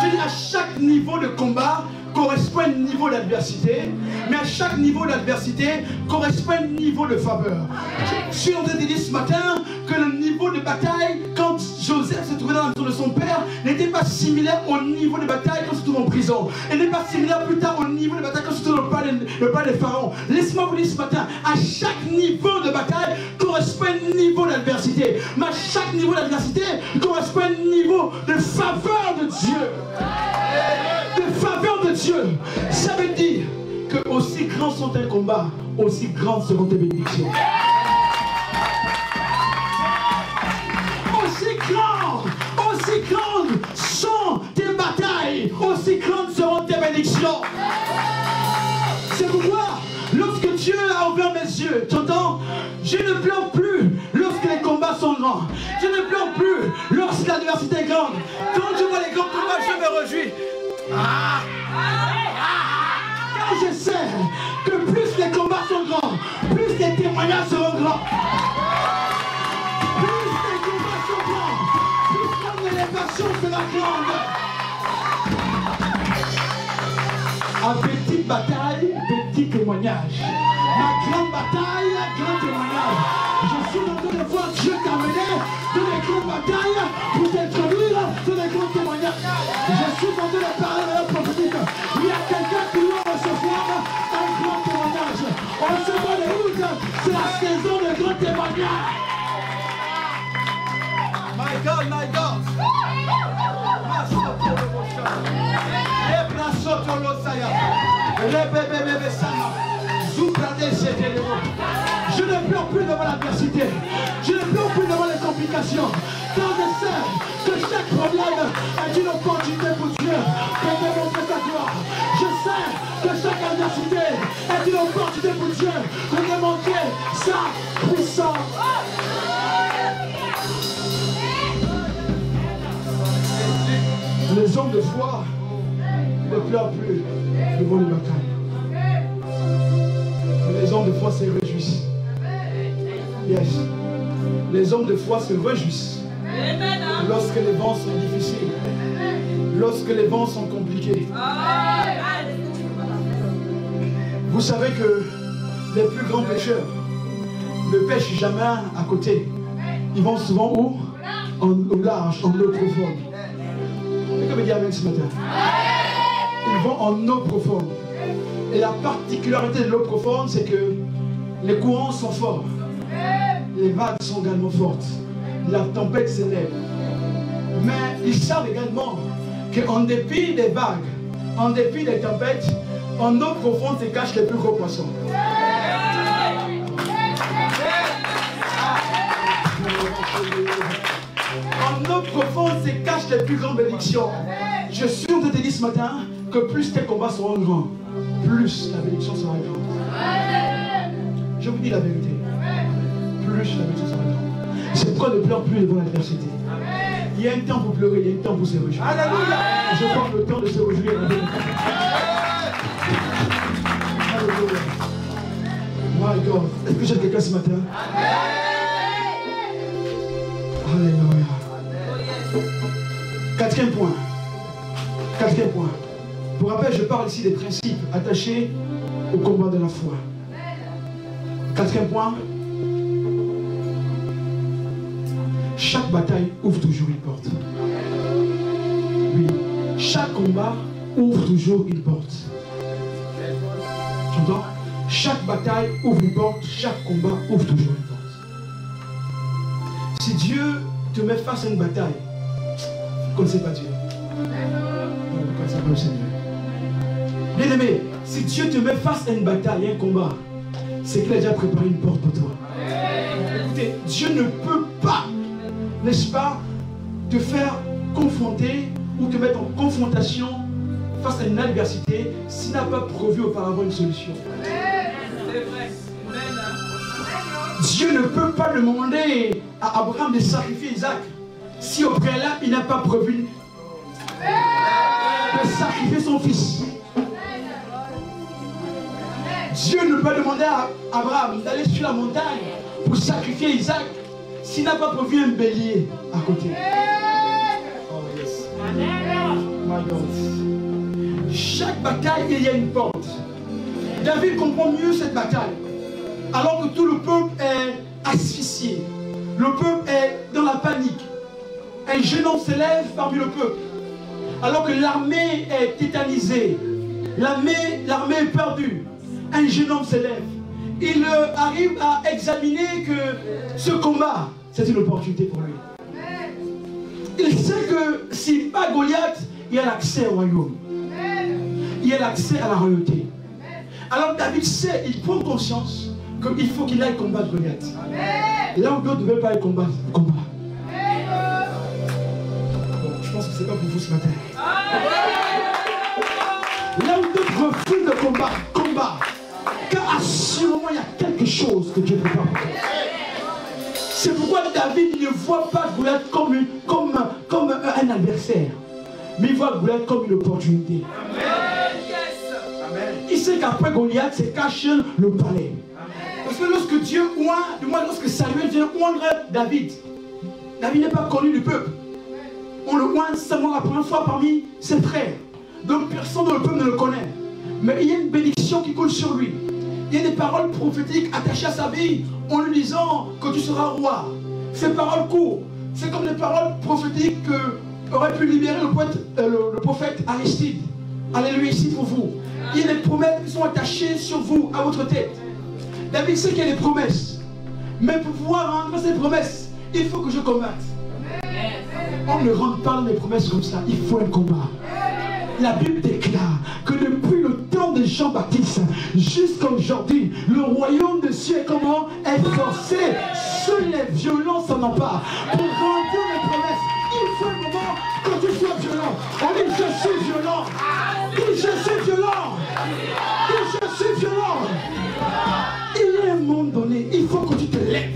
S1: Je dis à chaque niveau de combat correspond à un niveau d'adversité, mais à chaque niveau d'adversité correspond à un niveau de faveur. Je suis en train de dire ce matin que le niveau de bataille, quand Joseph se trouvait dans la maison de son père, n'était pas similaire au niveau de bataille quand il se trouve en prison. Et n'est pas similaire plus tard au niveau de bataille quand il se trouve dans le palais de Pharaon. Laisse-moi vous dire ce matin, à chaque niveau de bataille correspond un niveau d'adversité. Mais à chaque niveau d'adversité correspond un niveau de faveur de Dieu. De faveur de Dieu. Ça veut dire que aussi grands sont tes combats, aussi grandes seront tes bénédictions. Aussi grandes sont tes batailles, aussi grandes seront tes bénédictions. C'est pourquoi, lorsque Dieu a ouvert mes yeux, tu entends, je ne pleure plus lorsque les combats sont grands. Je ne pleure plus lorsque l'adversité est grande. Quand je vois les grands combats, je me réjouis. Car je sais que plus les combats sont grands, plus les témoignages seront grands. Plus les combats sont grands, plus mon élévation sera grande. À petite bataille, petit témoignage. Ma grande bataille, grand témoignage. Je suis en train de voir Dieu t'amener dans les grandes batailles pour t'introduire dans les grands témoignages. Je suis en train de parler de la prophétique. Il y a quelqu'un qui doit recevoir un grand témoignage. En ce mois de août, c'est la saison de grands témoignages. My God, my God. Je ne pleure plus devant l'adversité. Je ne pleure plus devant les complications. Car je sais que chaque problème est une opportunité pour Dieu de démontrer sa gloire. Je sais que chaque adversité est une opportunité pour Dieu de démontrer sa puissance. Les hommes de foi ne pleurent plus devant les batailles. Les hommes de foi se réjouissent. Yes. Les hommes de foi se réjouissent lorsque les vents sont difficiles, lorsque les vents sont compliqués. Vous savez que les plus grands pêcheurs ne pêchent jamais à côté. Ils vont souvent où? Au large, en eau profonde. Quelqu'un me dit amen ce matin. Ils vont en eau profonde. Et la particularité de l'eau profonde, c'est que les courants sont forts. Les vagues sont également fortes. La tempête s'élève. Mais ils savent également qu'en dépit des vagues, en dépit des tempêtes, en eau profonde se cachent les plus gros poissons. En eau profonde se cachent les plus grandes bénédictions. Je suis en train de te dire ce matin que plus tes combats seront grands, plus la bénédiction sera grande. Je vous dis la vérité. Plus la bénédiction sera grande. C'est pourquoi ne pleure plus devant l'adversité. Il y a un temps pour pleurer, il y a un temps pour se réjouir. Alléluia. Je prends le temps de se réjouir. Alléluia. My God. Est-ce que j'ai quelqu'un ce matin? Alléluia. Quatrième point. Quatrième point. Pour rappel, je parle ici des principes attachés au combat de la foi. Quatrième point. Chaque bataille ouvre toujours une porte. Oui. Chaque combat ouvre toujours une porte. Tu entends? Chaque bataille ouvre une porte. Chaque combat ouvre toujours une porte. Si Dieu te met face à une bataille, vous ne connaissez pas Dieu. Vous ne connaissez pas le Seigneur. Bien aimé, si Dieu te met face à une bataille, un combat, c'est qu'il a déjà préparé une porte pour toi. Écoutez, Dieu ne peut pas, n'est-ce pas, te faire confronter ou te mettre en confrontation face à une adversité s'il n'a pas prévu auparavant une solution. Dieu ne peut pas demander à Abraham de sacrifier Isaac si au préalable il n'a pas prévu de sacrifier son fils. Dieu ne peut pas demander à Abraham d'aller sur la montagne pour sacrifier Isaac s'il n'a pas prévu un bélier à côté. Oh yes.
S2: bataille, il y a une porte. David comprend mieux cette bataille. Alors que tout le peuple est asphyxié. Le peuple est dans la panique. Un jeune homme s'élève parmi le peuple. Alors que l'armée est tétanisée. L'armée est perdue. Un jeune homme s'élève. Il arrive à examiner que ce combat, c'est une opportunité pour lui. Il sait que s'il bat Goliath, il a l'accès au royaume. Il a l'accès à la royauté. Alors David sait, il prend conscience qu'il faut qu'il aille combattre Goliath. Là où d'autres ne veulent pas aller combattre, combat. Bon, je pense que ce n'est pas pour vous ce matin. Là où d'autres refusent le combat, combat. Car à ce moment, il y a quelque chose que Dieu prépare pour toi. C'est pourquoi David ne voit pas Goliath comme un adversaire. Mais il voit Goliath comme une opportunité. Il sait qu'après Goliath, c'est caché le palais. Parce que lorsque Dieu oint, du moins lorsque Samuel vient oindre David, David n'est pas connu du peuple. On le oint seulement la première fois parmi ses frères. Donc personne dans le peuple ne le connaît. Mais il y a une bénédiction qui coule sur lui. Il y a des paroles prophétiques attachées à sa vie en lui disant que tu seras roi. Ces paroles courent. C'est comme les paroles prophétiques que aurait pu libérer le prophète Aristide. Alléluia, ici pour vous. Il y a des promesses qui sont attachées sur vous, à votre tête. David sait qu'il y a des promesses. Mais pour pouvoir rendre ces promesses, il faut que je combatte. On ne rentre pas dans les promesses comme ça. Il faut un combat. La Bible déclare que depuis le temps de Jean-Baptiste jusqu'à aujourd'hui, le royaume de Dieu est comment? Est forcé. Seuls les violents s'en emparent. Pour remplir les promesses, il faut un moment que tu sois violent. On dit je suis violent. Dis je suis violent. Dis je suis violent. Il y a un moment donné, il faut que tu te lèves.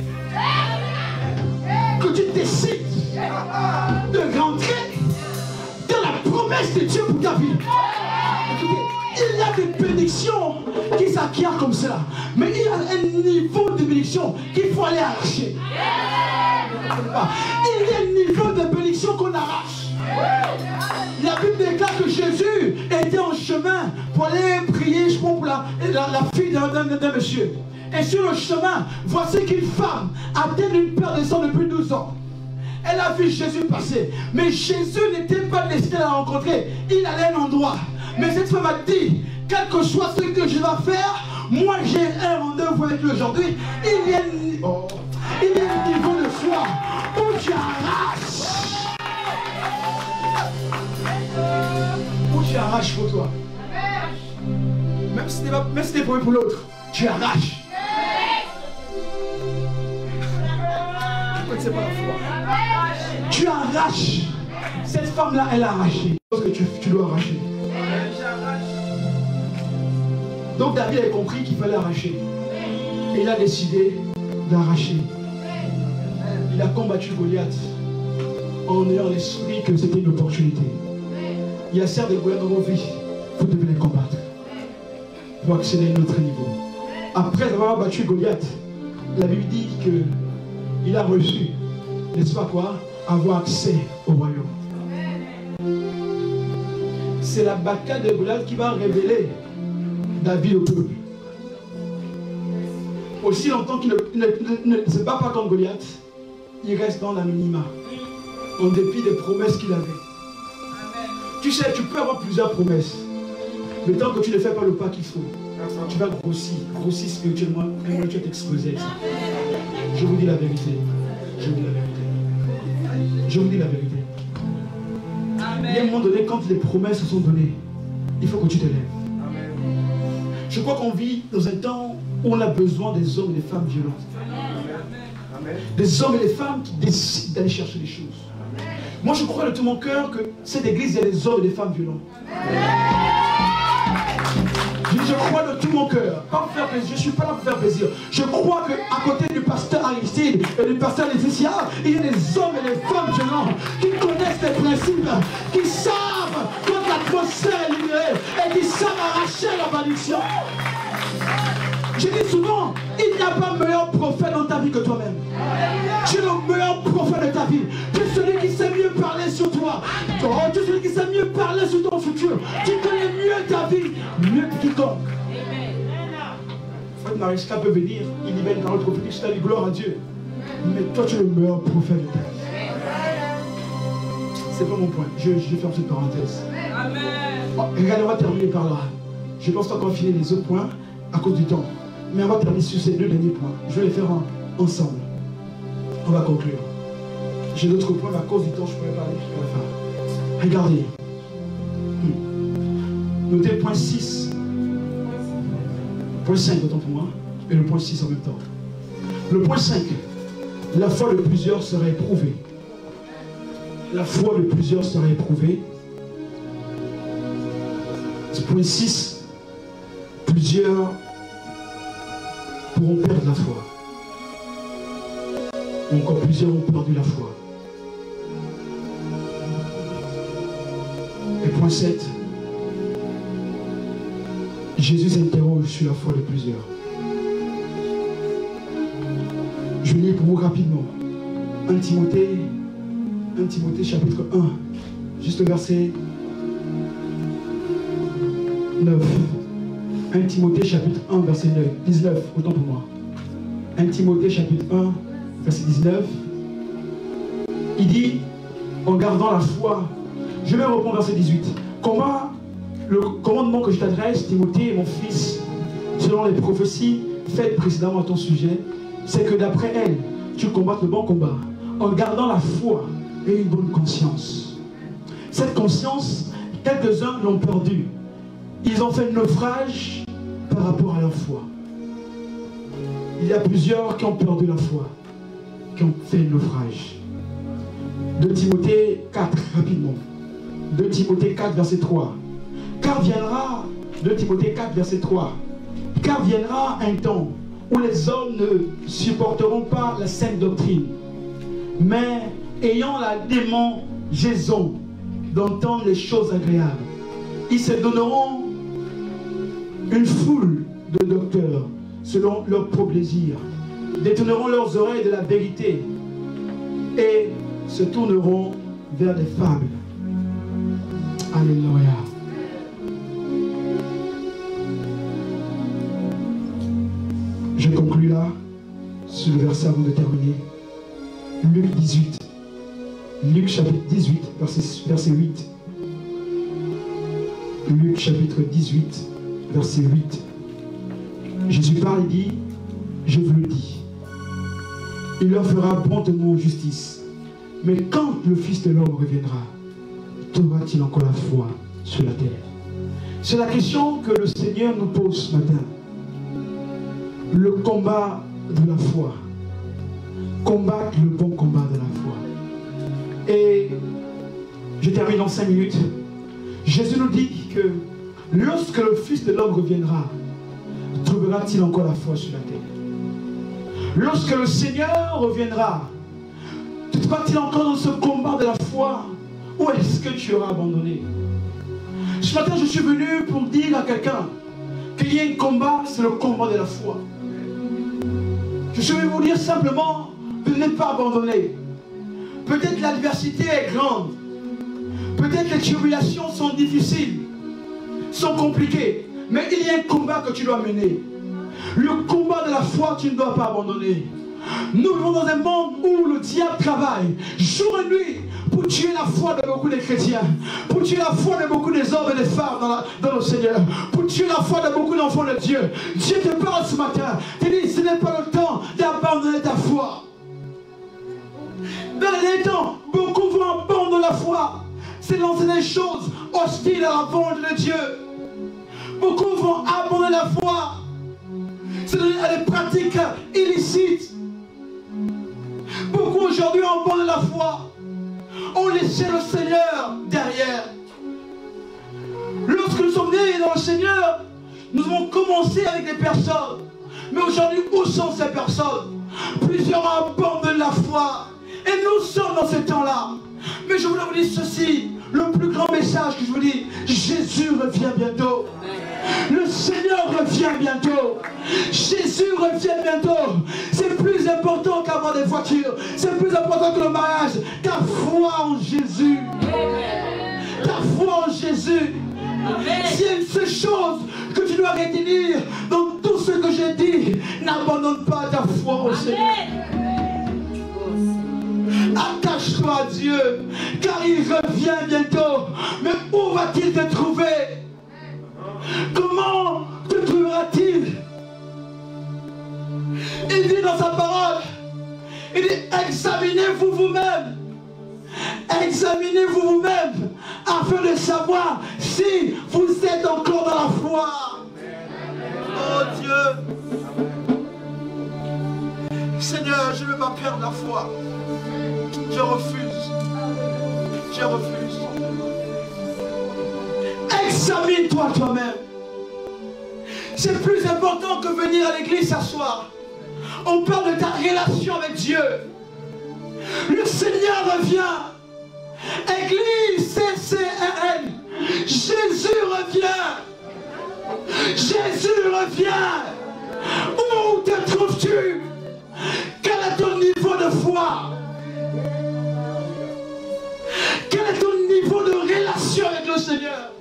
S2: Que tu décides de rentrer dans la promesse de Dieu pour ta vie. Écoutez, il y a des bénédictions qui s'acquièrent comme cela. Mais il y a un niveau de bénédiction qu'il faut aller arracher. Il y a un niveau de bénédiction qu'on arrache. La Bible déclare que Jésus était en chemin pour aller prier, je crois, pour la fille d'un monsieur. Et sur le chemin, voici qu'une femme atteinte d'une perte de sang depuis 12 ans. Elle a vu Jésus passer. Mais Jésus n'était pas décidé à la rencontrer. Il allait à un endroit. Mais cette femme a dit, quel que soit ce que je vais faire, moi j'ai un rendez-vous avec lui aujourd'hui. Il y a un niveau de foi où tu arraches. Où tu arraches pour toi. Même si c'était pour l'autre, tu arraches. C'est pas la foi. Tu arraches. Cette femme-là, elle a arraché. Parce que tu dois arracher. Donc David a compris qu'il fallait arracher. Et il a décidé d'arracher. Il a combattu Goliath en ayant l'esprit que c'était une opportunité. Il y a certes des Goliaths dans nos vies. Vous devez les combattre pour accéder à un autre niveau. Après avoir battu Goliath, la Bible dit que il a reçu, n'est-ce pas quoi, avoir accès au royaume. C'est la bataille de Goliath qui va révéler David au peuple. Aussi longtemps qu'il ne se bat pas contre Goliath, il reste dans l'anonymat, en dépit des promesses qu'il avait. Tu sais, tu peux avoir plusieurs promesses, mais tant que tu ne fais pas le pas qu'il faut, tu vas grossir spirituellement, et moi tu vas t'exploser avec ça. Je vous dis la vérité. Je vous dis la vérité. Je vous dis la vérité. Il y a un moment donné, quand les promesses sont données, il faut que tu te lèves. Je crois qu'on vit dans un temps où on a besoin des hommes et des femmes violentes. Des hommes et des femmes qui décident d'aller chercher les choses. Moi, je crois de tout mon cœur que cette église, il y a des hommes et des femmes violents. Je crois de tout mon cœur. Pas pour faire plaisir. Je ne suis pas là pour faire plaisir. Je crois qu'à côté du pasteur Aristide et du pasteur Laetitia, il y a des hommes et des femmes violents qui connaissent les principes, qui savent quand l'atmosphère est libérée et qui savent arracher la malédiction. Je dis souvent, il n'y a pas meilleur prophète dans ta vie que toi-même. Tu es le meilleur prophète de ta vie. Tu es celui qui sait mieux parler sur toi. Tu es celui qui sait mieux parler sur ton futur. Tu connais mieux ta vie. Mariska peut venir, il libère une parole prophétique, je t'ai gloire à Dieu. Mais toi, tu es le meilleur prophète de terre. C'est pas mon point. Je ferme cette parenthèse. Amen. Oh, regardez, on va terminer par là. Je pense qu'on va filer les autres points à cause du temps. Mais on va terminer sur ces deux derniers points. Je vais les faire ensemble. On va conclure. J'ai d'autres points, mais à cause du temps, je ne pourrais pas aller jusqu'à la fin. Regardez. Notez le point 6. Point 5, autant pour moi. Et le point 6 en même temps. Le point 5. La foi de plusieurs sera éprouvée. La foi de plusieurs sera éprouvée. Point 6. Plusieurs pourront perdre la foi. Ou encore plusieurs ont perdu la foi. Et point 7. Jésus s'interroge sur la foi de plusieurs. Je lis pour vous rapidement. 1 Timothée chapitre 1. Juste le verset 9. 1 Timothée chapitre 1 verset 19. Autant pour moi. 1 Timothée chapitre 1 verset 19. Il dit, en gardant la foi, je vais reprendre verset 18. Le commandement que je t'adresse, Timothée, mon fils, selon les prophéties faites précédemment à ton sujet, c'est que d'après elles, tu combattes le bon combat, en gardant la foi et une bonne conscience. Cette conscience, quelques-uns l'ont perdue. Ils ont fait naufrage par rapport à leur foi. Il y a plusieurs qui ont perdu la foi, qui ont fait naufrage. 2 Timothée 4, rapidement. 2 Timothée 4, verset 3. Car viendra, 2 Timothée 4, verset 3. Car viendra un temps où les hommes ne supporteront pas la saine doctrine, mais ayant la démangeaison d'entendre les choses agréables, ils se donneront une foule de docteurs selon leur propre plaisir, détourneront leurs oreilles de la vérité et se tourneront vers des fables. Alléluia. Je conclue là, sur le verset avant de terminer. Luc 18. Luc chapitre 18, verset 8. Luc chapitre 18, verset 8. Jésus parle et dit, je vous le dis, il leur fera promptement justice. Mais quand le Fils de l'homme reviendra, trouvera-t-il encore la foi sur la terre? C'est la question que le Seigneur nous pose ce matin. Le combat de la foi. Combattre le bon combat de la foi. Et je termine en 5 minutes. Jésus nous dit que lorsque le Fils de l'homme reviendra, trouvera-t-il encore la foi sur la terre? Lorsque le Seigneur reviendra, trouvera-t-il encore dans ce combat de la foi? Ou est-ce que tu auras abandonné? Ce matin, je suis venu pour dire à quelqu'un qu'il y a un combat, c'est le combat de la foi. Je vais vous dire simplement de ne pas abandonner. Peut-être l'adversité est grande. Peut-être les tribulations sont difficiles, sont compliquées. Mais il y a un combat que tu dois mener. Le combat de la foi, tu ne dois pas abandonner. Nous vivons dans un monde où le diable travaille jour et nuit pour tuer la foi de beaucoup de chrétiens, pour tuer la foi de beaucoup des hommes et des femmes dans le Seigneur, pour tuer la foi de beaucoup d'enfants de Dieu. Dieu te parle ce matin, te dit, ce n'est pas le temps d'abandonner ta foi. Dans les temps, beaucoup vont abandonner la foi. C'est lancer des choses hostiles à la volonté de Dieu. Beaucoup vont abandonner la foi. C'est donner à des pratiques illicites. Beaucoup aujourd'hui abandonnent la foi. On laissait le Seigneur derrière. Lorsque nous sommes nés dans le Seigneur, nous avons commencé avec des personnes. Mais aujourd'hui, où sont ces personnes? Plusieurs abandonnent la foi. Et nous sommes dans ce temps-là. Mais je voulais vous dire ceci. Le plus grand message que je vous dis, Jésus revient bientôt. Le Seigneur revient bientôt. Jésus revient bientôt. C'est plus important qu'avoir des voitures. C'est plus important que le mariage. Ta foi en Jésus. Ta foi en Jésus. S'il y a une seule chose que tu dois retenir dans tout ce que j'ai te dit, n'abandonne pas ta foi au Seigneur. Attache-toi à Dieu, car il revient bientôt. Mais où va-t-il te trouver? Comment te trouvera-t-il? Il dit dans sa parole, il dit, examinez-vous vous-même. Examinez-vous vous-même afin de savoir si vous êtes encore dans la foi. Oh Dieu. Seigneur, je ne veux pas perdre la foi. Je refuse. Je refuse. Examine-toi toi-même. C'est plus important que venir à l'église s'asseoir. On parle de ta relation avec Dieu. Le Seigneur revient. Église CCRN. Jésus revient. Jésus revient. Où te trouves-tu? Quel est ton niveau de foi? Quel est ton niveau de relation avec le Seigneur?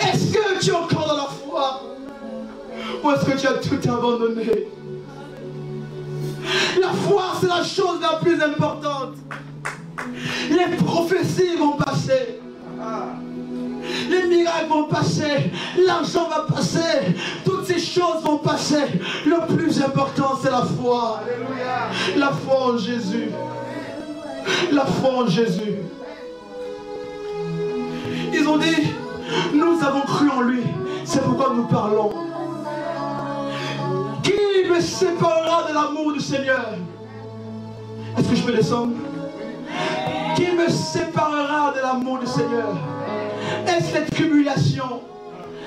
S2: Est-ce que tu es encore dans la foi? Ou est-ce que tu as tout abandonné? La foi, c'est la chose la plus importante. Les prophéties vont passer. Les miracles vont passer. L'argent va passer. Toutes ces choses vont passer. Le plus important, c'est la foi. La foi en Jésus. La foi en Jésus. Ils ont dit, nous avons cru en lui. C'est pourquoi nous parlons. Qui me séparera de l'amour du Seigneur? Est-ce que je peux descendre? Qui me séparera de l'amour du Seigneur? Est-ce les tribulations?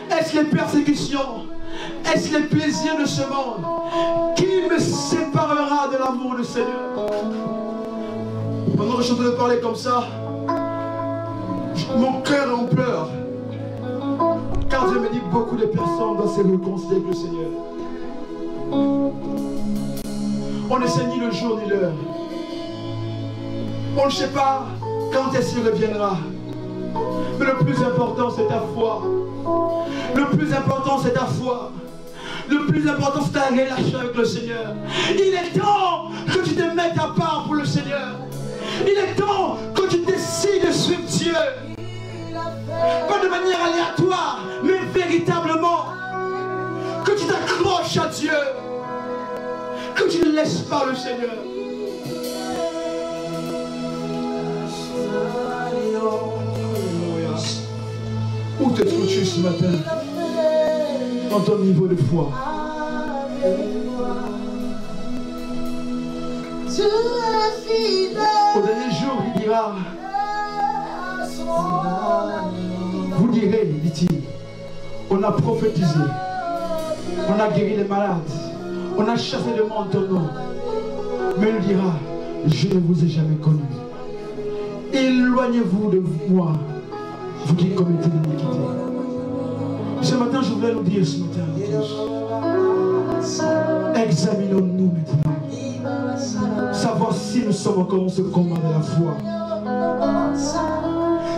S2: Est-ce les persécutions? Est-ce les plaisirs de ce monde? Qui me séparera de l'amour du Seigneur? Pendant que je suis en train de parler comme ça, mon cœur est en pleurs. Car Dieu me dit que beaucoup de personnes doivent se réconcilier avec le Seigneur. On ne sait ni le jour ni l'heure. On ne sait pas quand est-ce qu'il reviendra. Mais le plus important, c'est ta foi. Le plus important, c'est ta foi. Le plus important, c'est ta relation avec le Seigneur. Il est temps que tu te mettes à part pour le Seigneur. Il est temps que tu décides de suivre Dieu. Pas de manière aléatoire, mais véritablement. Que tu t'accroches à Dieu. Que tu ne laisses pas le Seigneur. Où te trouves-tu ce matin? Dans ton niveau de foi. Au dernier jour, il dira, vous direz, dit-il, on a prophétisé, on a guéri les malades, on a chassé le monde en ton nom. Mais il dira, je ne vous ai jamais connu. Éloignez-vous de moi, vous qui commettez l'iniquité. Ce matin, je voulais nous dire ce matin, tous, examinons-nous maintenant. Savoir si nous sommes encore dans ce combat de la foi.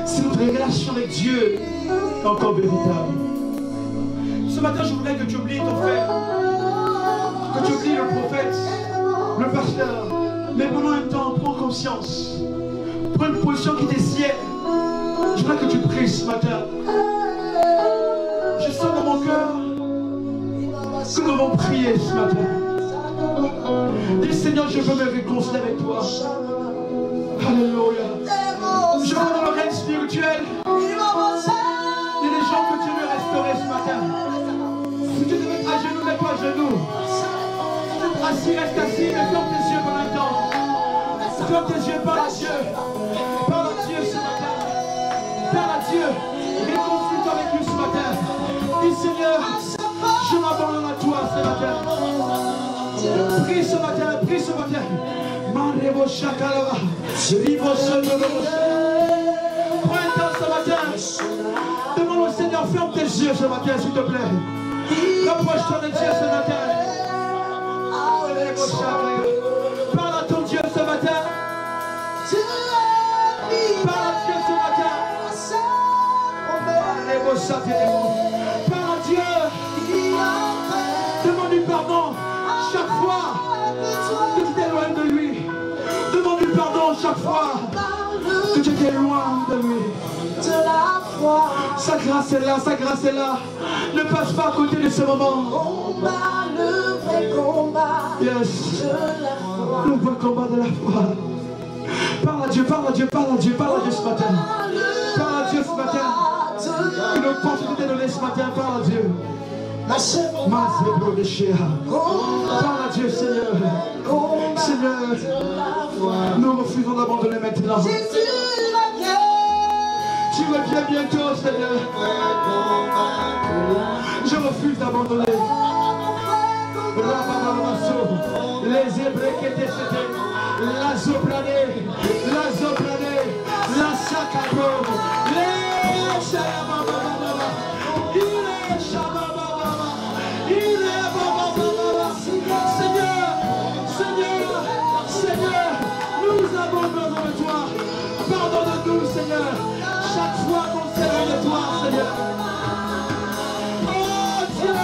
S2: Si notre relation avec Dieu est encore véritable. Ce matin, je voudrais que tu oublies ton frère. Que tu oublies le prophète, le pasteur. Mais pendant un temps, prends conscience. Prends une position qui t'est sienne. Je voudrais que tu pries ce matin. Je sens dans mon cœur que nous devons prier ce matin. Dis Seigneur, je veux me réconcilier avec toi. Alléluia. Je veux dans le règne spirituel. Il y a des gens que tu veux restaurer ce matin. Si tu te mets à genoux, mets-toi à genoux. Si tu es assis, reste assis, mais ferme tes yeux pendant un temps. Ferme tes yeux, parle à Dieu. Parle à Dieu ce matin. Parle à Dieu. Réconcilie-toi avec lui ce matin. Dis Seigneur, je m'abandonne à toi ce matin. Prie ce matin, prie ce matin. Prends un temps ce matin. Demande au Seigneur, ferme tes yeux ce matin, s'il te plaît. Rapproche-toi de Dieu ce matin. Parle à ton Dieu ce matin. Parle à Dieu ce matin. Parle à Dieu. chaque fois que tu étais loin de lui. Sa grâce est là, sa grâce est là. Ne passe pas à côté de ce moment.
S3: Combat, le vrai combat.
S2: Yes.
S3: De la foi.
S2: Le vrai combat de la foi. Parle à Dieu, parle à Dieu, parle à Dieu, parle à Dieu ce matin. Parle à Dieu ce matin. Une opportunité donnée ce matin, parle à Dieu. Parle à Dieu, Seigneur. Seigneur, nous refusons d'abandonner maintenant. Tu reviens bientôt, Seigneur. Je refuse d'abandonner. Les Hébreux qui étaient c'était la Zobrané, la Sakabo, les Shabababa, il est Shabababa, il est Bababa. Seigneur, nous abandonnons de toi. Pardonne-nous, Seigneur, chaque fois qu'on s'éloigne de toi, Seigneur. Oh Dieu.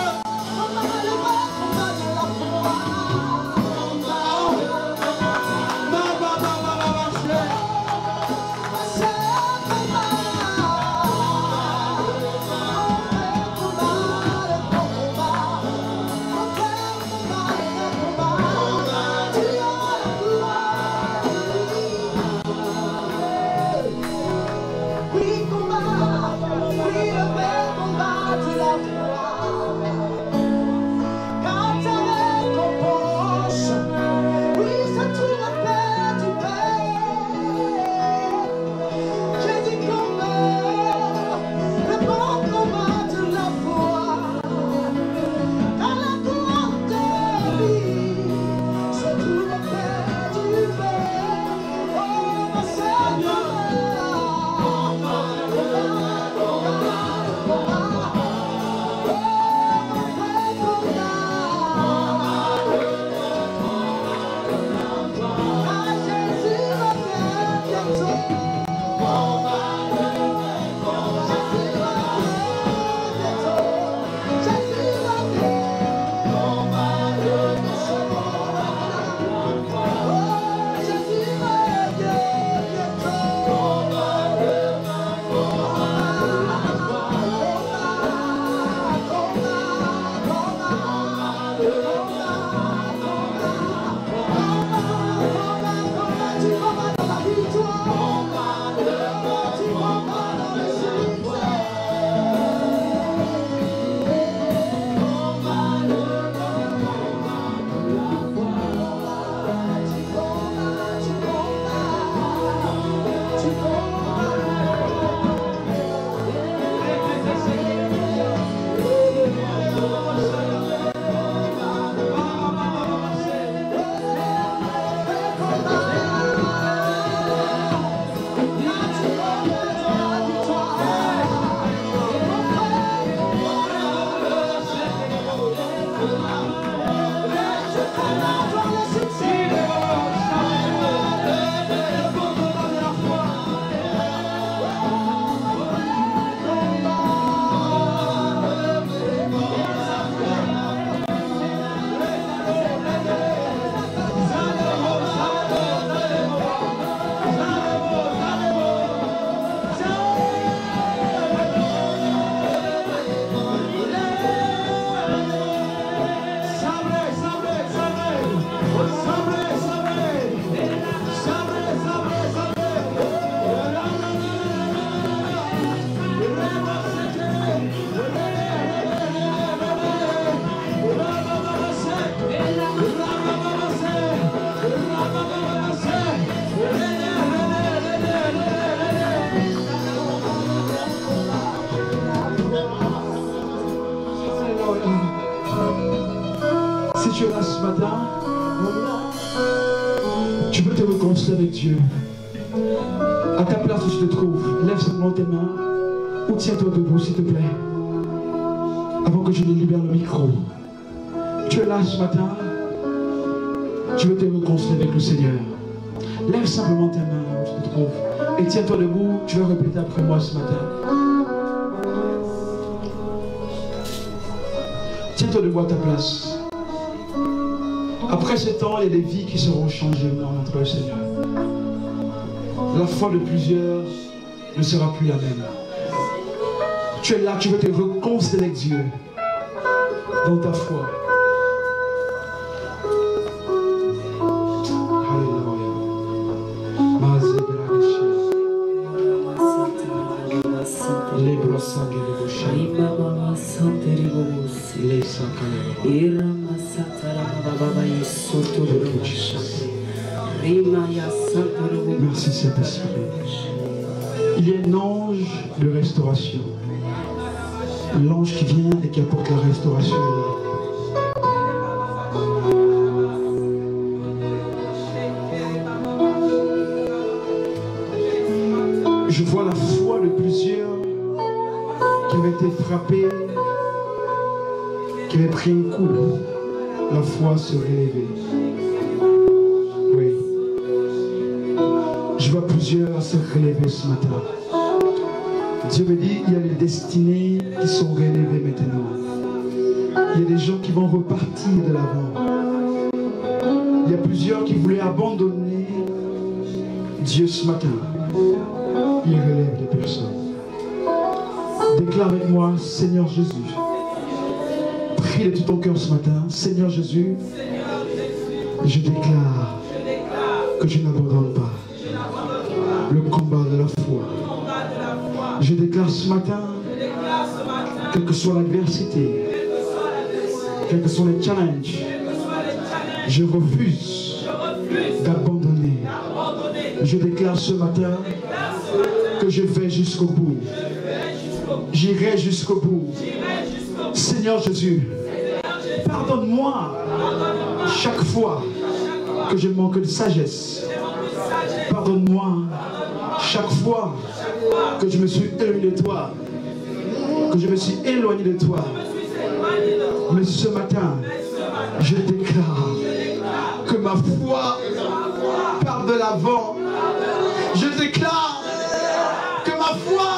S2: tu es là ce matin, tu peux te réconcilier avec Dieu. À ta place où tu te trouves, lève simplement tes mains ou tiens-toi debout s'il te plaît. Avant que je ne libère le micro. Tu es là ce matin, tu veux te réconcilier avec le Seigneur. Lève simplement tes mains où tu te trouves et tiens-toi debout, tu vas répéter après moi ce matin. Tiens-toi debout à ta place. Après ce temps, il y a des vies qui seront changées dans notre Seigneur. La foi de plusieurs ne sera plus la même. Tu es là, tu veux te réconcilier avec Dieu dans ta foi. Merci Saint-Esprit. Il y a un ange de restauration. L'ange qui vient et qui apporte la restauration. Je vois la foi de plusieurs qui avaient été frappés, qui avaient pris un coup. La foi se réveille. Oui. Je vois plusieurs se relever ce matin. Dieu me dit, il y a les destinées qui sont relevées maintenant. Il y a des gens qui vont repartir de l'avant. Il y a plusieurs qui voulaient abandonner Dieu ce matin. Il relève des personnes. Déclare avec moi, Seigneur Jésus. Prie de tout ton cœur ce matin. Seigneur Jésus, je déclare que je n'abandonne pas le combat de la foi. Je déclare ce matin, quelle que soit l'adversité, quels que soient les challenges, je refuse d'abandonner. Je déclare ce matin que je vais jusqu'au bout. J'irai jusqu'au bout. Seigneur Jésus, pardonne-moi chaque fois que je manque de sagesse. Pardonne-moi chaque fois que je me suis éloigné de toi. Que je me suis éloigné de toi. Mais ce matin, je déclare que ma foi part de l'avant. Je déclare que ma foi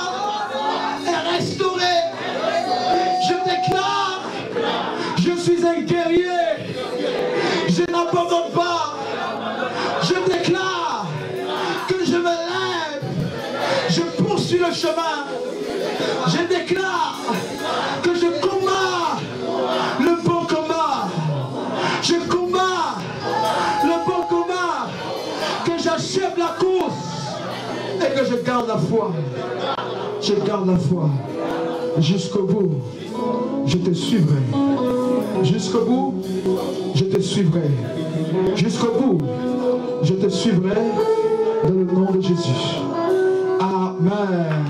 S2: est restaurée. Je déclare, je suis un guerrier. Je n'abandonne pas. Je déclare que je me lève. Je poursuis le chemin. Je déclare que je combats le bon combat. Je combats le bon combat. Que j'achève la course et que je garde la foi. Je garde la foi jusqu'au bout. Je te suivrai. Jusqu'au bout, je te suivrai. Jusqu'au bout, je te suivrai dans le nom de Jésus. Amen.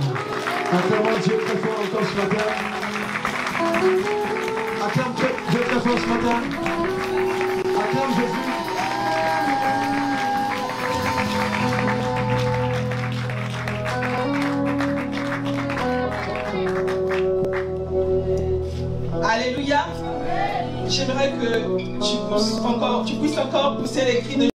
S2: Acclamons Dieu très fort encore ce matin. Acclame Dieu très fort ce matin. Acclame Jésus.
S4: Alléluia. J'aimerais que tu puisses encore pousser les cris de